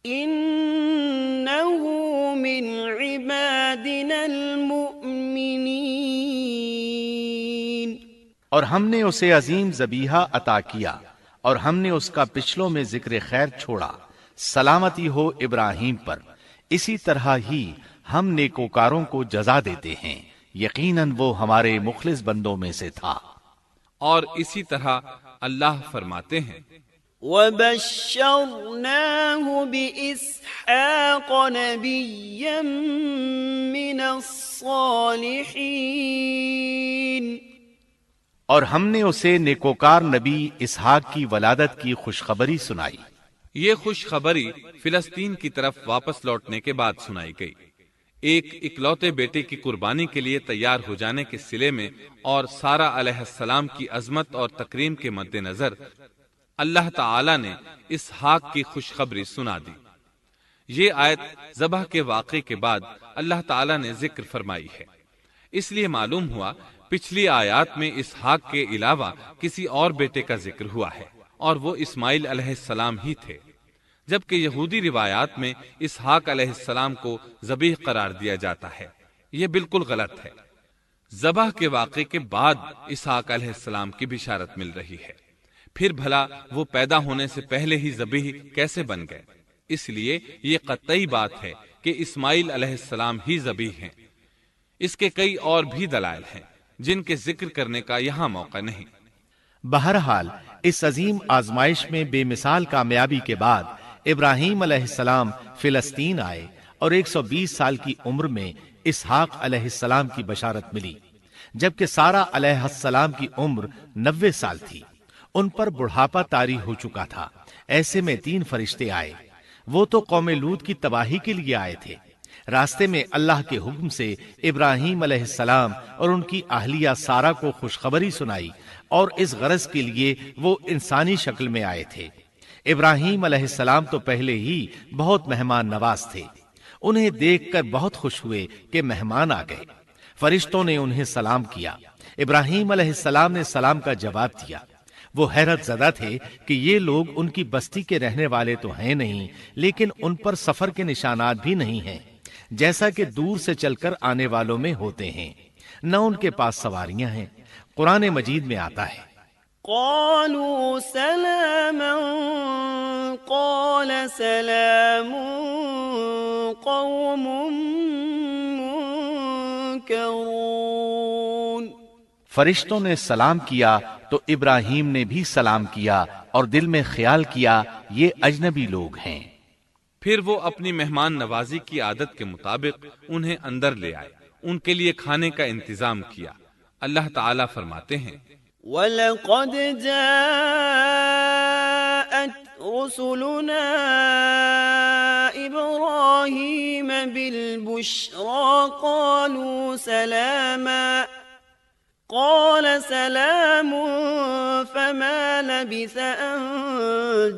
Speaker 3: إِنَّهُ مِنْ عِبَادِنَا الْمُؤْمِنِينَ۔
Speaker 2: اور ہم نے اسے عظیم ذبیحہ عطا کیا، اور ہم نے اس کا پچھلوں میں ذکر خیر چھوڑا۔ سلامتی ہو ابراہیم پر۔ اسی طرح ہی ہم نیکوکاروں کو جزا دیتے ہیں، یقیناً وہ ہمارے مخلص بندوں میں سے تھا۔
Speaker 1: اور اسی طرح اللہ فرماتے ہیں
Speaker 3: وَبَشَّرْنَاهُ بِإِسْحَاقَ نَبِيًّا مِّنَ الصَّالِحِينَ،
Speaker 2: اور ہم نے اسے نیکوکار نبی اسحاق کی ولادت کی خوشخبری سنائی۔
Speaker 1: یہ خوشخبری فلسطین کی طرف واپس لوٹنے کے بعد سنائی گئی۔ ایک اکلوتے بیٹے کی قربانی کے لیے تیار ہو جانے کے صلے میں اور سارہ علیہ السلام کی عظمت اور تکریم کے مد نظر اللہ تعالی نے اسحاق کی خوشخبری سنا دی۔ یہ آیت ذبح کے واقعے کے بعد اللہ تعالی نے ذکر فرمائی ہے۔ اس لیے معلوم ہوا پچھلی آیات میں اسحاق کے علاوہ کسی اور بیٹے کا ذکر ہوا ہے، اور وہ اسماعیل علیہ السلام ہی تھے، جبکہ یہودی روایات میں اسحاق علیہ السلام کو ذبیح قرار دیا جاتا ہے۔ یہ بالکل غلط ہے۔ ذبح کے واقعے کے بعد اسحاق علیہ السلام کی بشارت مل رہی ہے، پھر بھلا وہ پیدا ہونے سے پہلے ہی ذبیح کیسے بن گئے؟ اس لیے یہ قطعی بات ہے کہ اسماعیل علیہ السلام ہی ذبیح ہیں۔ اس کے کئی اور بھی دلائل ہیں جن کے ذکر کرنے کا یہاں موقع نہیں۔
Speaker 2: بہرحال اس عظیم آزمائش میں بے مثال کامیابی کے بعد ابراہیم علیہ السلام فلسطین آئے، اور 120 سال کی عمر میں اسحاق علیہ السلام کی بشارت ملی، جبکہ سارہ علیہ السلام کی عمر 90 سال تھی۔ ان پر بڑھاپا طاری ہو چکا تھا۔ ایسے میں 3 فرشتے آئے۔ وہ تو قوم لوط کی تباہی کے لیے آئے تھے۔ راستے میں اللہ کے حکم سے ابراہیم علیہ السلام اور ان کی اہلیہ سارہ کو خوشخبری سنائی، اور اس غرض کے لیے وہ انسانی شکل میں آئے تھے۔ ابراہیم علیہ السلام تو پہلے ہی بہت مہمان نواز تھے۔ انہیں دیکھ کر بہت خوش ہوئے کہ مہمان آ گئے۔ فرشتوں نے انہیں سلام کیا۔ ابراہیم علیہ السلام نے سلام کا جواب دیا۔ وہ حیرت زدہ تھے کہ یہ لوگ ان کی بستی کے رہنے والے تو ہیں نہیں، لیکن ان پر سفر کے نشانات بھی نہیں ہیں، جیسا کہ دور سے چل کر آنے والوں میں ہوتے ہیں، نہ ان کے پاس سواریاں ہیں۔ قرآن مجید میں آتا ہے
Speaker 3: قالوا سلاما قال سلام قوم منكرون۔
Speaker 2: فرشتوں نے سلام کیا تو ابراہیم نے بھی سلام کیا اور دل میں خیال کیا یہ اجنبی لوگ ہیں۔
Speaker 1: پھر وہ اپنی مہمان نوازی کی عادت کے مطابق انہیں اندر لے آئے، ان کے لیے کھانے کا انتظام کیا۔ اللہ تعالیٰ فرماتے ہیں
Speaker 3: وَلَقَدْ جَاءَتْ رُسُلُنَا إِبْرَاهِيمَ بِالْبُشْرَى قَالُوا سَلَامًا قَالَ سَلَامٌ فَمَا لَبِثَ أَن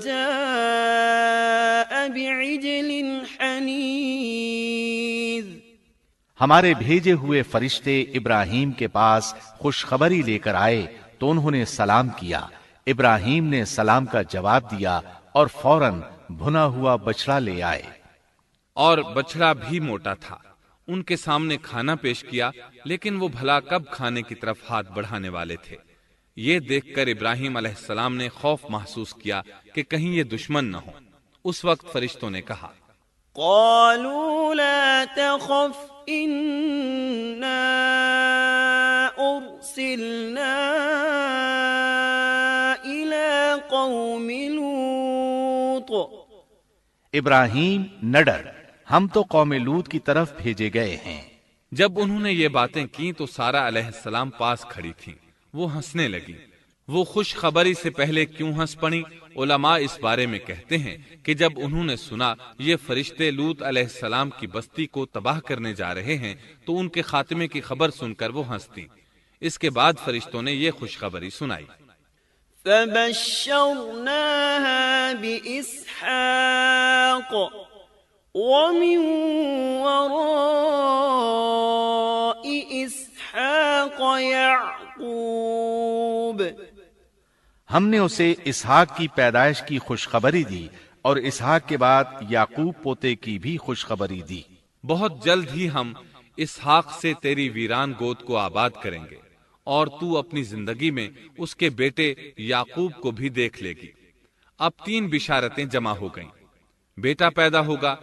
Speaker 3: جَاءَ بِعِجْلٍ حَنِيذٍ۔
Speaker 2: ہمارے بھیجے ہوئے فرشتے ابراہیم کے پاس خوشخبری لے کر آئے تو انہوں نے سلام کیا۔ ابراہیم نے سلام کا جواب دیا اور فوراً بھنا ہوا بچڑا لے آئے،
Speaker 1: اور بچڑا بھی موٹا تھا۔ ان کے سامنے کھانا پیش کیا، لیکن وہ بھلا کب کھانے کی طرف ہاتھ بڑھانے والے تھے۔ یہ دیکھ کر ابراہیم علیہ السلام نے خوف محسوس کیا کہ کہیں یہ دشمن نہ ہو۔ اس وقت فرشتوں نے کہا
Speaker 3: قالوا لا تخف إنا أرسلنا إلى قوم لوط۔
Speaker 2: ابراہیم نہ ڈر، ہم تو قوم لوط کی طرف بھیجے گئے ہیں۔
Speaker 1: جب انہوں نے یہ باتیں کی تو سارہ علیہ السلام پاس کھڑی تھیں، وہ ہنسنے لگی۔ وہ خوشخبری سے پہلے کیوں ہنس پڑی؟ علماء اس بارے میں کہتے ہیں کہ جب انہوں نے سنا یہ فرشتے لوط علیہ السلام کی بستی کو تباہ کرنے جا رہے ہیں تو ان کے خاتمے کی خبر سن کر وہ ہنستی۔ اس کے بعد فرشتوں نے یہ خوشخبری سنائی۔
Speaker 3: فبشرناها بإسحاق ومن وراء إسحاق يعقوب۔
Speaker 2: ہم نے اسے اسحاق کی پیدائش کی خوشخبری دی اور اسحاق کے بعد یعقوب پوتے کی بھی خوشخبری دی۔
Speaker 1: بہت جلد ہی ہم اسحاق سے تیری ویران گود کو آباد کریں گے، اور تو اپنی زندگی میں اس کے بیٹے یعقوب کو بھی دیکھ لے گی۔ اب 3 بشارتیں جمع ہو گئیں۔ بیٹا پیدا ہوگا،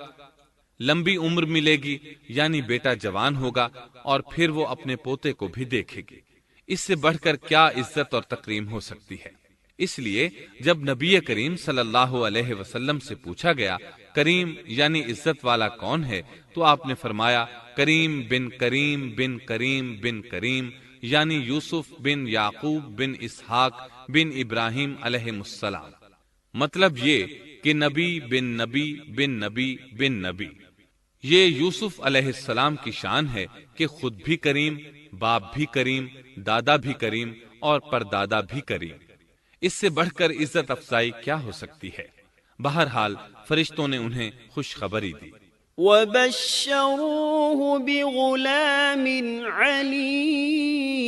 Speaker 1: لمبی عمر ملے گی یعنی بیٹا جوان ہوگا، اور پھر وہ اپنے پوتے کو بھی دیکھے گی۔ اس سے بڑھ کر کیا عزت اور تکریم ہو سکتی ہے؟ اس لیے جب نبی کریم صلی اللہ علیہ وسلم سے پوچھا گیا کریم یعنی عزت والا کون ہے، تو آپ نے فرمایا کریم بن کریم بن کریم بن کریم، یعنی یوسف بن یعقوب بن اسحاق بن ابراہیم علیہ السلام۔ مطلب یہ کہ نبی بن نبی بن نبی بن نبی۔ یہ یوسف علیہ السلام کی شان ہے کہ خود بھی کریم، باپ بھی کریم، دادا بھی کریم اور پردادا بھی کریم۔ اس سے بڑھ کر عزت افزائی کیا ہو سکتی ہے؟ بہرحال فرشتوں نے انہیں خوشخبری دی۔
Speaker 3: وَبَشَّرُوهُ بِغُلَامٍ عَلِيمٍ۔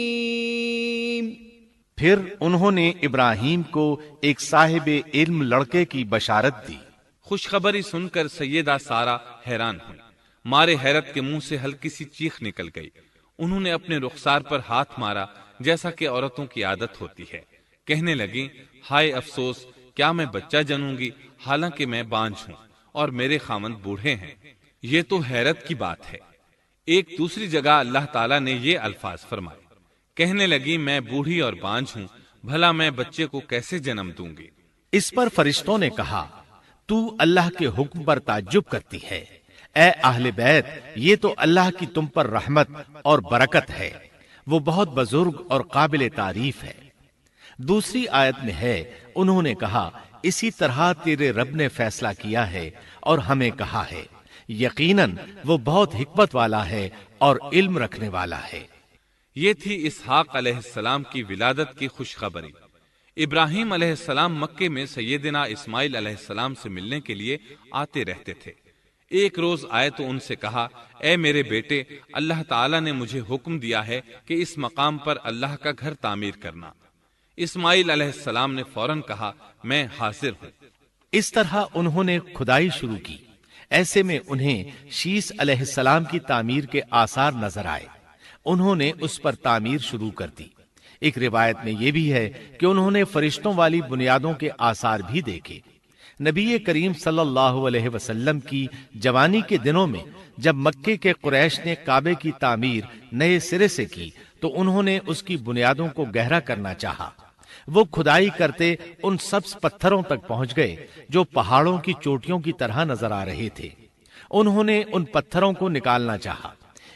Speaker 2: پھر انہوں نے ابراہیم کو ایک صاحب علم لڑکے کی بشارت دی۔
Speaker 1: خوشخبری سن کر سیدہ سارہ حیران ہوئی، مارے حیرت کے منہ سے ہلکی سی چیخ نکل گئی۔ انہوں نے اپنے رخسار پر ہاتھ مارا جیسا کہ عورتوں کی عادت ہوتی ہے۔ کہنے لگی ہائے افسوس، کیا میں بچہ جنوں گی حالانکہ میں بانجھ ہوں اور میرے خاوند بوڑھے ہیں؟ یہ تو حیرت کی بات ہے۔ ایک دوسری جگہ اللہ تعالیٰ نے یہ الفاظ فرمائے، کہنے لگی میں بوڑھی اور بانجھ ہوں، بھلا میں بچے کو کیسے جنم دوں گی؟
Speaker 2: اس پر فرشتوں نے کہا تو اللہ کے حکم پر تعجب کرتی ہے، اے اہل بیت، یہ تو اللہ کی تم پر رحمت اور برکت ہے، وہ بہت بزرگ اور قابل تعریف ہے۔ دوسری آیت میں ہے انہوں نے کہا اسی طرح تیرے رب نے فیصلہ کیا ہے اور ہمیں کہا ہے، یقیناً وہ بہت حکمت والا ہے اور علم رکھنے والا ہے۔
Speaker 1: یہ تھی اسحاق علیہ السلام کی ولادت کی خوشخبری۔ ابراہیم علیہ السلام مکے میں سیدنا اسماعیل علیہ السلام سے ملنے کے لیے آتے رہتے تھے۔ ایک روز آئے تو ان سے کہا اے میرے بیٹے، اللہ تعالیٰ نے مجھے حکم دیا ہے کہ اس مقام پر اللہ کا گھر تعمیر کرنا۔ اسماعیل علیہ السلام نے فوراً کہا میں حاضر ہوں۔
Speaker 2: اس طرح انہوں نے کھدائی شروع کی۔ ایسے میں انہیں شیس علیہ السلام کی تعمیر کے آثار نظر آئے۔ انہوں نے اس پر تعمیر شروع کر دی۔ ایک روایت میں یہ بھی ہے کہ انہوں نے فرشتوں والی بنیادوں کے آثار بھی دیکھے۔ نبی کریم صلی اللہ علیہ وسلم کی جوانی کے دنوں میں جب مکے کے قریش نے کعبے کی تعمیر نئے سرے سے کی تو انہوں نے اس کی بنیادوں کو گہرا کرنا چاہا۔ وہ کھدائی کرتے ان سبز پتھروں تک پہنچ گئے جو پہاڑوں کی چوٹیوں کی طرح نظر آ رہے تھے۔ انہوں نے ان پتھروں کو نکالنا چاہا۔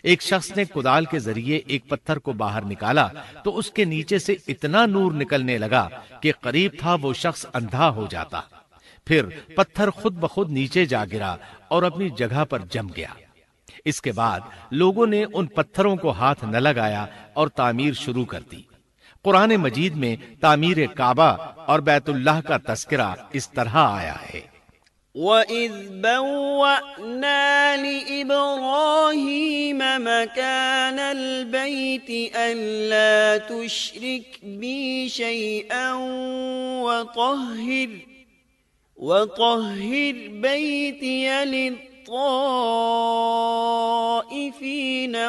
Speaker 2: ایک شخص نے کدال کے ذریعے ایک پتھر کو باہر نکالا تو اس کے نیچے سے اتنا نور نکلنے لگا کہ قریب تھا وہ شخص اندھا ہو جاتا۔ پھر پتھر خود بخود نیچے جا گرا اور اپنی جگہ پر جم گیا۔ اس کے بعد لوگوں نے ان پتھروں کو ہاتھ نہ لگایا اور تعمیر شروع کر دی۔ قرآن مجید میں تعمیر کعبہ اور بیت اللہ کا تذکرہ اس طرح آیا ہے۔
Speaker 3: وَإِذْ بَوَّأْنَا لِإِبْرَاهِيمَ مَكَانَ الْبَيْتِ أَلَّا تُشْرِكْ بِي شَيْئًا وَطَهِّرْ بَيْتِيَ لِلطَّائِفِينَ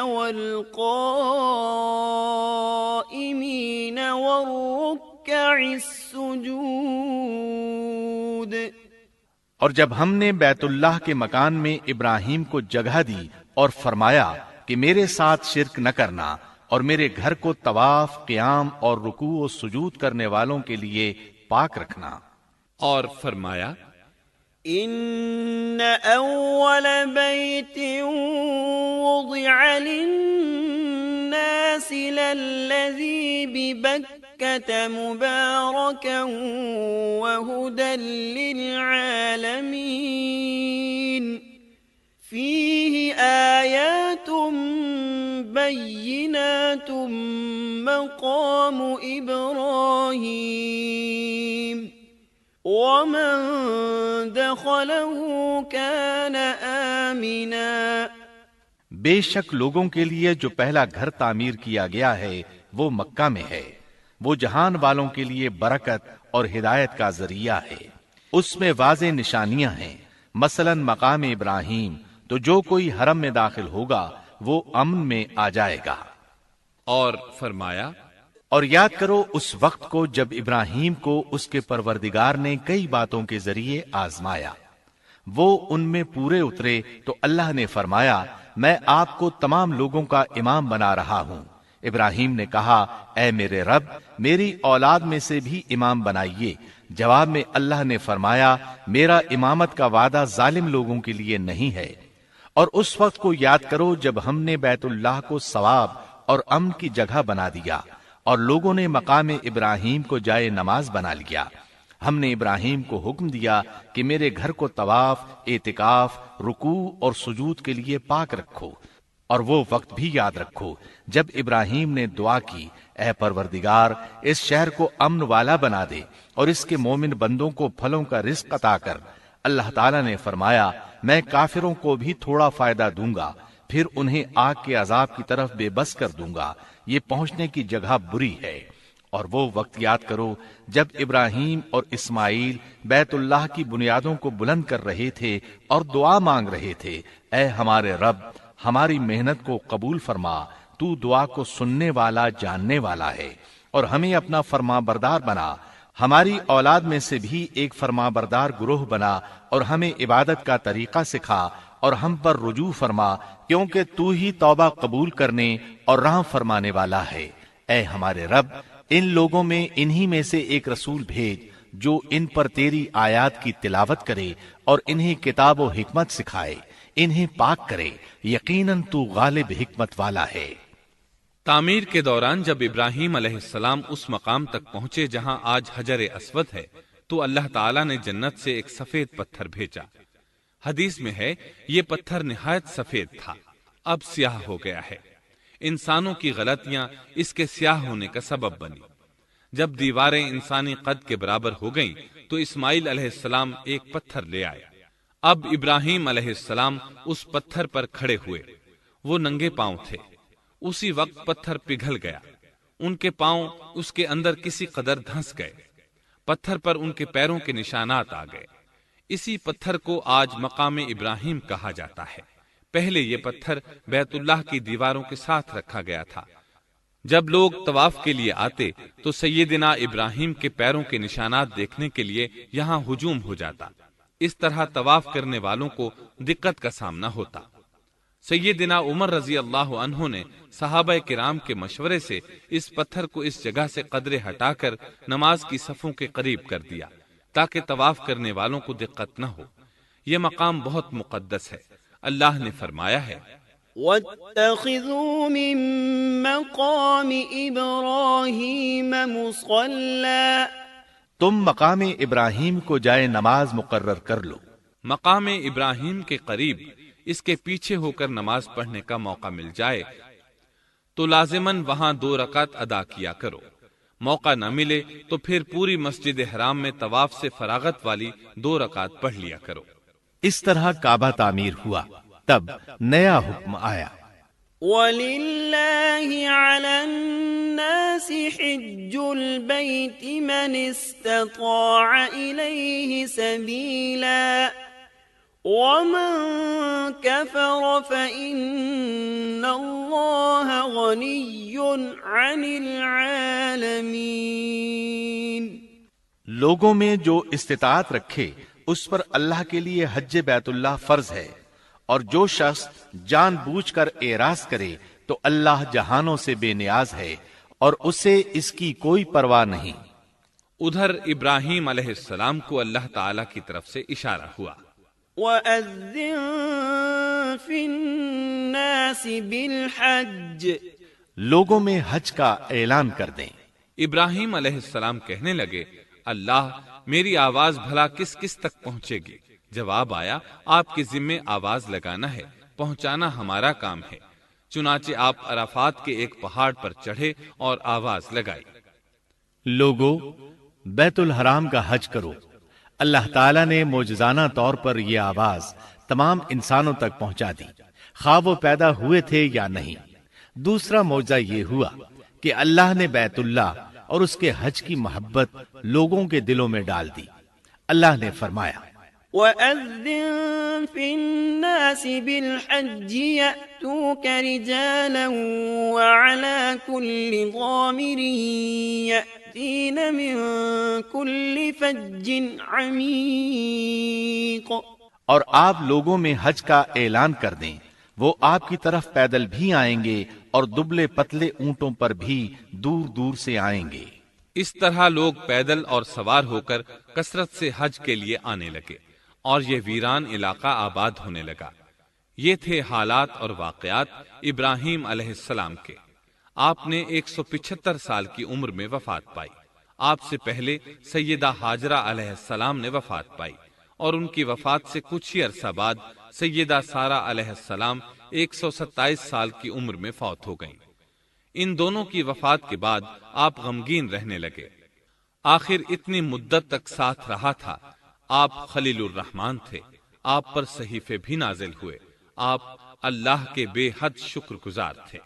Speaker 3: وَالْقَائِمِينَ وَالرُّكَّعِ السُّجُودِ۔
Speaker 2: اور جب ہم نے بیت اللہ کے مکان میں ابراہیم کو جگہ دی اور فرمایا کہ میرے ساتھ شرک نہ کرنا اور میرے گھر کو طواف، قیام اور رکوع و سجود کرنے والوں کے لیے پاک رکھنا،
Speaker 1: اور فرمایا
Speaker 3: ان اول بیت وضع للناس للذی ببکۃ مبارکا وہدی للعالمین فیہ آیات بینات مقام ابراہیم ومن دخلہ کان آمنا۔
Speaker 2: بے شک لوگوں کے لیے جو پہلا گھر تعمیر کیا گیا ہے وہ مکہ میں ہے، وہ جہان والوں کے لیے برکت اور ہدایت کا ذریعہ ہے۔ اس میں واضح نشانیاں ہیں، مثلا مقام ابراہیم، تو جو کوئی حرم میں داخل ہوگا وہ امن میں آ جائے گا۔
Speaker 1: اور فرمایا
Speaker 2: اور یاد کرو اس وقت کو جب ابراہیم کو اس کے پروردگار نے کئی باتوں کے ذریعے آزمایا، وہ ان میں پورے اترے تو اللہ نے فرمایا میں آپ کو تمام لوگوں کا امام بنا رہا ہوں۔ ابراہیم نے کہا اے میرے رب میری اولاد میں سے بھی امام بنائیے۔ جواب میں اللہ نے فرمایا میرا امامت کا وعدہ ظالم لوگوں کے لیے نہیں ہے۔ اور اس وقت کو یاد کرو جب ہم نے بیت اللہ کو ثواب اور امن کی جگہ بنا دیا اور لوگوں نے مقام ابراہیم کو جائے نماز بنا لیا۔ ہم نے ابراہیم کو حکم دیا کہ میرے گھر کو طواف، اعتکاف، رکوع اور سجود کے لیے پاک رکھو، اور وہ وقت بھی یاد رکھو جب ابراہیم نے دعا کی اے پروردگار اس شہر کو امن والا بنا دے اور اس کے مومن بندوں کو پھلوں کا رزق عطا کر۔ اللہ تعالیٰ نے فرمایا میں کافروں کو بھی تھوڑا فائدہ دوں گا، پھر انہیں آگ کے عذاب کی طرف بے بس کر دوں گا، یہ پہنچنے کی جگہ بری ہے۔ اور وہ وقت یاد کرو جب ابراہیم اور اسماعیل بیت اللہ کی بنیادوں کو بلند کر رہے تھے اور دعا مانگ رہے تھے اے ہمارے رب ہماری محنت کو قبول فرما، تو دعا کو سننے والا جاننے والا ہے، اور ہمیں اپنا فرما بردار بنا، ہماری اولاد میں سے بھی ایک فرما بردار گروہ بنا، اور ہمیں عبادت کا طریقہ سکھا اور ہم پر رجوع فرما، کیونکہ تو ہی توبہ قبول کرنے اور رحم فرمانے والا ہے۔ اے ہمارے رب ان لوگوں میں انہی میں سے ایک رسول بھیج جو ان پر تیری آیات کی تلاوت کرے اور انہیں کتاب و حکمت سکھائے، انہیں پاک کرے، یقیناً تو غالب حکمت والا ہے۔
Speaker 1: تعمیر کے دوران جب ابراہیم علیہ السلام اس مقام تک پہنچے جہاں آج حجر اسود ہے تو اللہ تعالیٰ نے جنت سے ایک سفید پتھر بھیجا۔ حدیث میں ہے یہ پتھر نہایت سفید تھا، اب سیاہ ہو گیا ہے۔ انسانوں کی غلطیاں اس کے سیاہ ہونے کا سبب بنی۔ جب دیواریں انسانی قد کے برابر ہو گئیں تو اسماعیل علیہ السلام ایک پتھر لے آئے۔ اب ابراہیم علیہ السلام اس پتھر پر کھڑے ہوئے، وہ ننگے پاؤں تھے۔ اسی وقت پتھر پگھل گیا، ان کے پاؤں اس کے اندر کسی قدر دھنس گئے، پتھر پر ان کے پیروں کے نشانات آ گئے۔ اسی پتھر کو آج مقام ابراہیم کہا جاتا ہے۔ پہلے یہ پتھر بیت اللہ کی دیواروں کے ساتھ رکھا گیا تھا۔ جب لوگ طواف کے لیے آتے تو سیدنا ابراہیم کے پیروں کے نشانات دیکھنے کے لیے یہاں ہجوم ہو جاتا۔ اس طرح طواف کرنے والوں کو دقت کا سامنا ہوتا۔ سیدنا عمر رضی اللہ عنہ نے صحابہ کرام کے مشورے سے اس پتھر کو اس جگہ سے قدرے ہٹا کر نماز کی صفوں کے قریب کر دیا تاکہ طواف کرنے والوں کو دقت نہ ہو۔ یہ مقام بہت مقدس ہے۔ اللہ نے فرمایا ہے،
Speaker 3: وَاتَّخِذُوا مِن مَّقَامِ إِبْرَاهِيمَ مُصَلًّى،
Speaker 2: تم مقام ابراہیم کو جائے نماز مقرر کر لو۔
Speaker 1: مقام ابراہیم کے قریب اس کے پیچھے ہو کر نماز پڑھنے کا موقع مل جائے تو لازماً وہاں 2 رکعت ادا کیا کرو۔ موقع نہ ملے تو پھر پوری مسجد حرام میں طواف سے فراغت والی 2 رکعت پڑھ لیا کرو۔
Speaker 2: اس طرح کعبہ تعمیر ہوا، تب نیا حکم آیا،
Speaker 3: وَلِلَّهِ عَلَى النَّاسِ حِجُّ الْبَيْتِ مَنِ اسْتَطَاعَ إِلَيْهِ سَبِيلًا وَمَن كَفَرَ فَإِنَّ اللَّهَ غَنِيٌّ عَنِ الْعَالَمِينَ۔
Speaker 2: لوگوں میں جو استطاعت رکھے اس پر اللہ کے لیے حج بیت اللہ فرض ہے، اور جو شخص جان بوجھ کر اعراض کرے تو اللہ جہانوں سے بے نیاز ہے اور اسے اس کی کوئی پرواہ نہیں۔
Speaker 1: ادھر ابراہیم علیہ السلام کو اللہ تعالی کی طرف سے اشارہ ہوا،
Speaker 3: وَأَذِّن فِي النَّاسِ بِالْحَجِّ،
Speaker 2: لوگوں میں حج کا اعلان کر دیں۔
Speaker 1: ابراہیم علیہ السلام کہنے لگے، اللہ میری آواز بھلا کس کس تک پہنچے گی؟ جواب آیا، آپ کے ذمے آواز لگانا ہے، پہنچانا ہمارا کام ہے۔ چنانچہ آپ عرفات کے ایک پہاڑ پر چڑھے اور آواز لگائی،
Speaker 2: لوگو بیت الحرام کا حج کرو۔ اللہ تعالیٰ نے معجزانہ طور پر یہ آواز تمام انسانوں تک پہنچا دی، خواہ وہ پیدا ہوئے تھے یا نہیں۔ دوسرا معجزہ یہ ہوا کہ اللہ نے بیت اللہ اور اس کے حج کی محبت لوگوں کے دلوں میں ڈال دی۔ اللہ نے فرمایا،
Speaker 3: وَأَذِّن فِي النَّاسِ بِالْحَجِّ يَأْتُوكَ رِجَالًا وَعَلَى كُلِّ ضَامِرٍ يَأْتِينَ مِن كُلِّ فَجٍّ عَمِيقٍ۔
Speaker 2: اور آپ لوگوں میں حج کا اعلان کر دیں، وہ آپ کی طرف پیدل بھی آئیں گے اور دبلے پتلے اونٹوں پر بھی دور دور سے آئیں گے۔
Speaker 1: اس طرح لوگ پیدل اور سوار ہو کر کثرت سے حج کے لیے آنے لگے اور یہ ویران علاقہ آباد ہونے لگا۔ یہ تھے حالات اور واقعات ابراہیم علیہ السلام کے۔ آپ نے 175 سال کی عمر میں وفات پائی۔ آپ سے پہلے سیدہ ہاجرہ علیہ السلام نے وفات پائی اور ان کی وفات سے کچھ ہی عرصہ بعد سیدہ سارہ علیہ السلام 127 سال کی عمر میں فوت ہو گئیں۔ ان دونوں کی وفات کے بعد آپ غمگین رہنے لگے۔ آخر اتنی مدت تک ساتھ رہا تھا۔ آپ خلیل الرحمن تھے، آپ پر صحیفے بھی نازل ہوئے، آپ اللہ کے بے حد شکر گزار تھے۔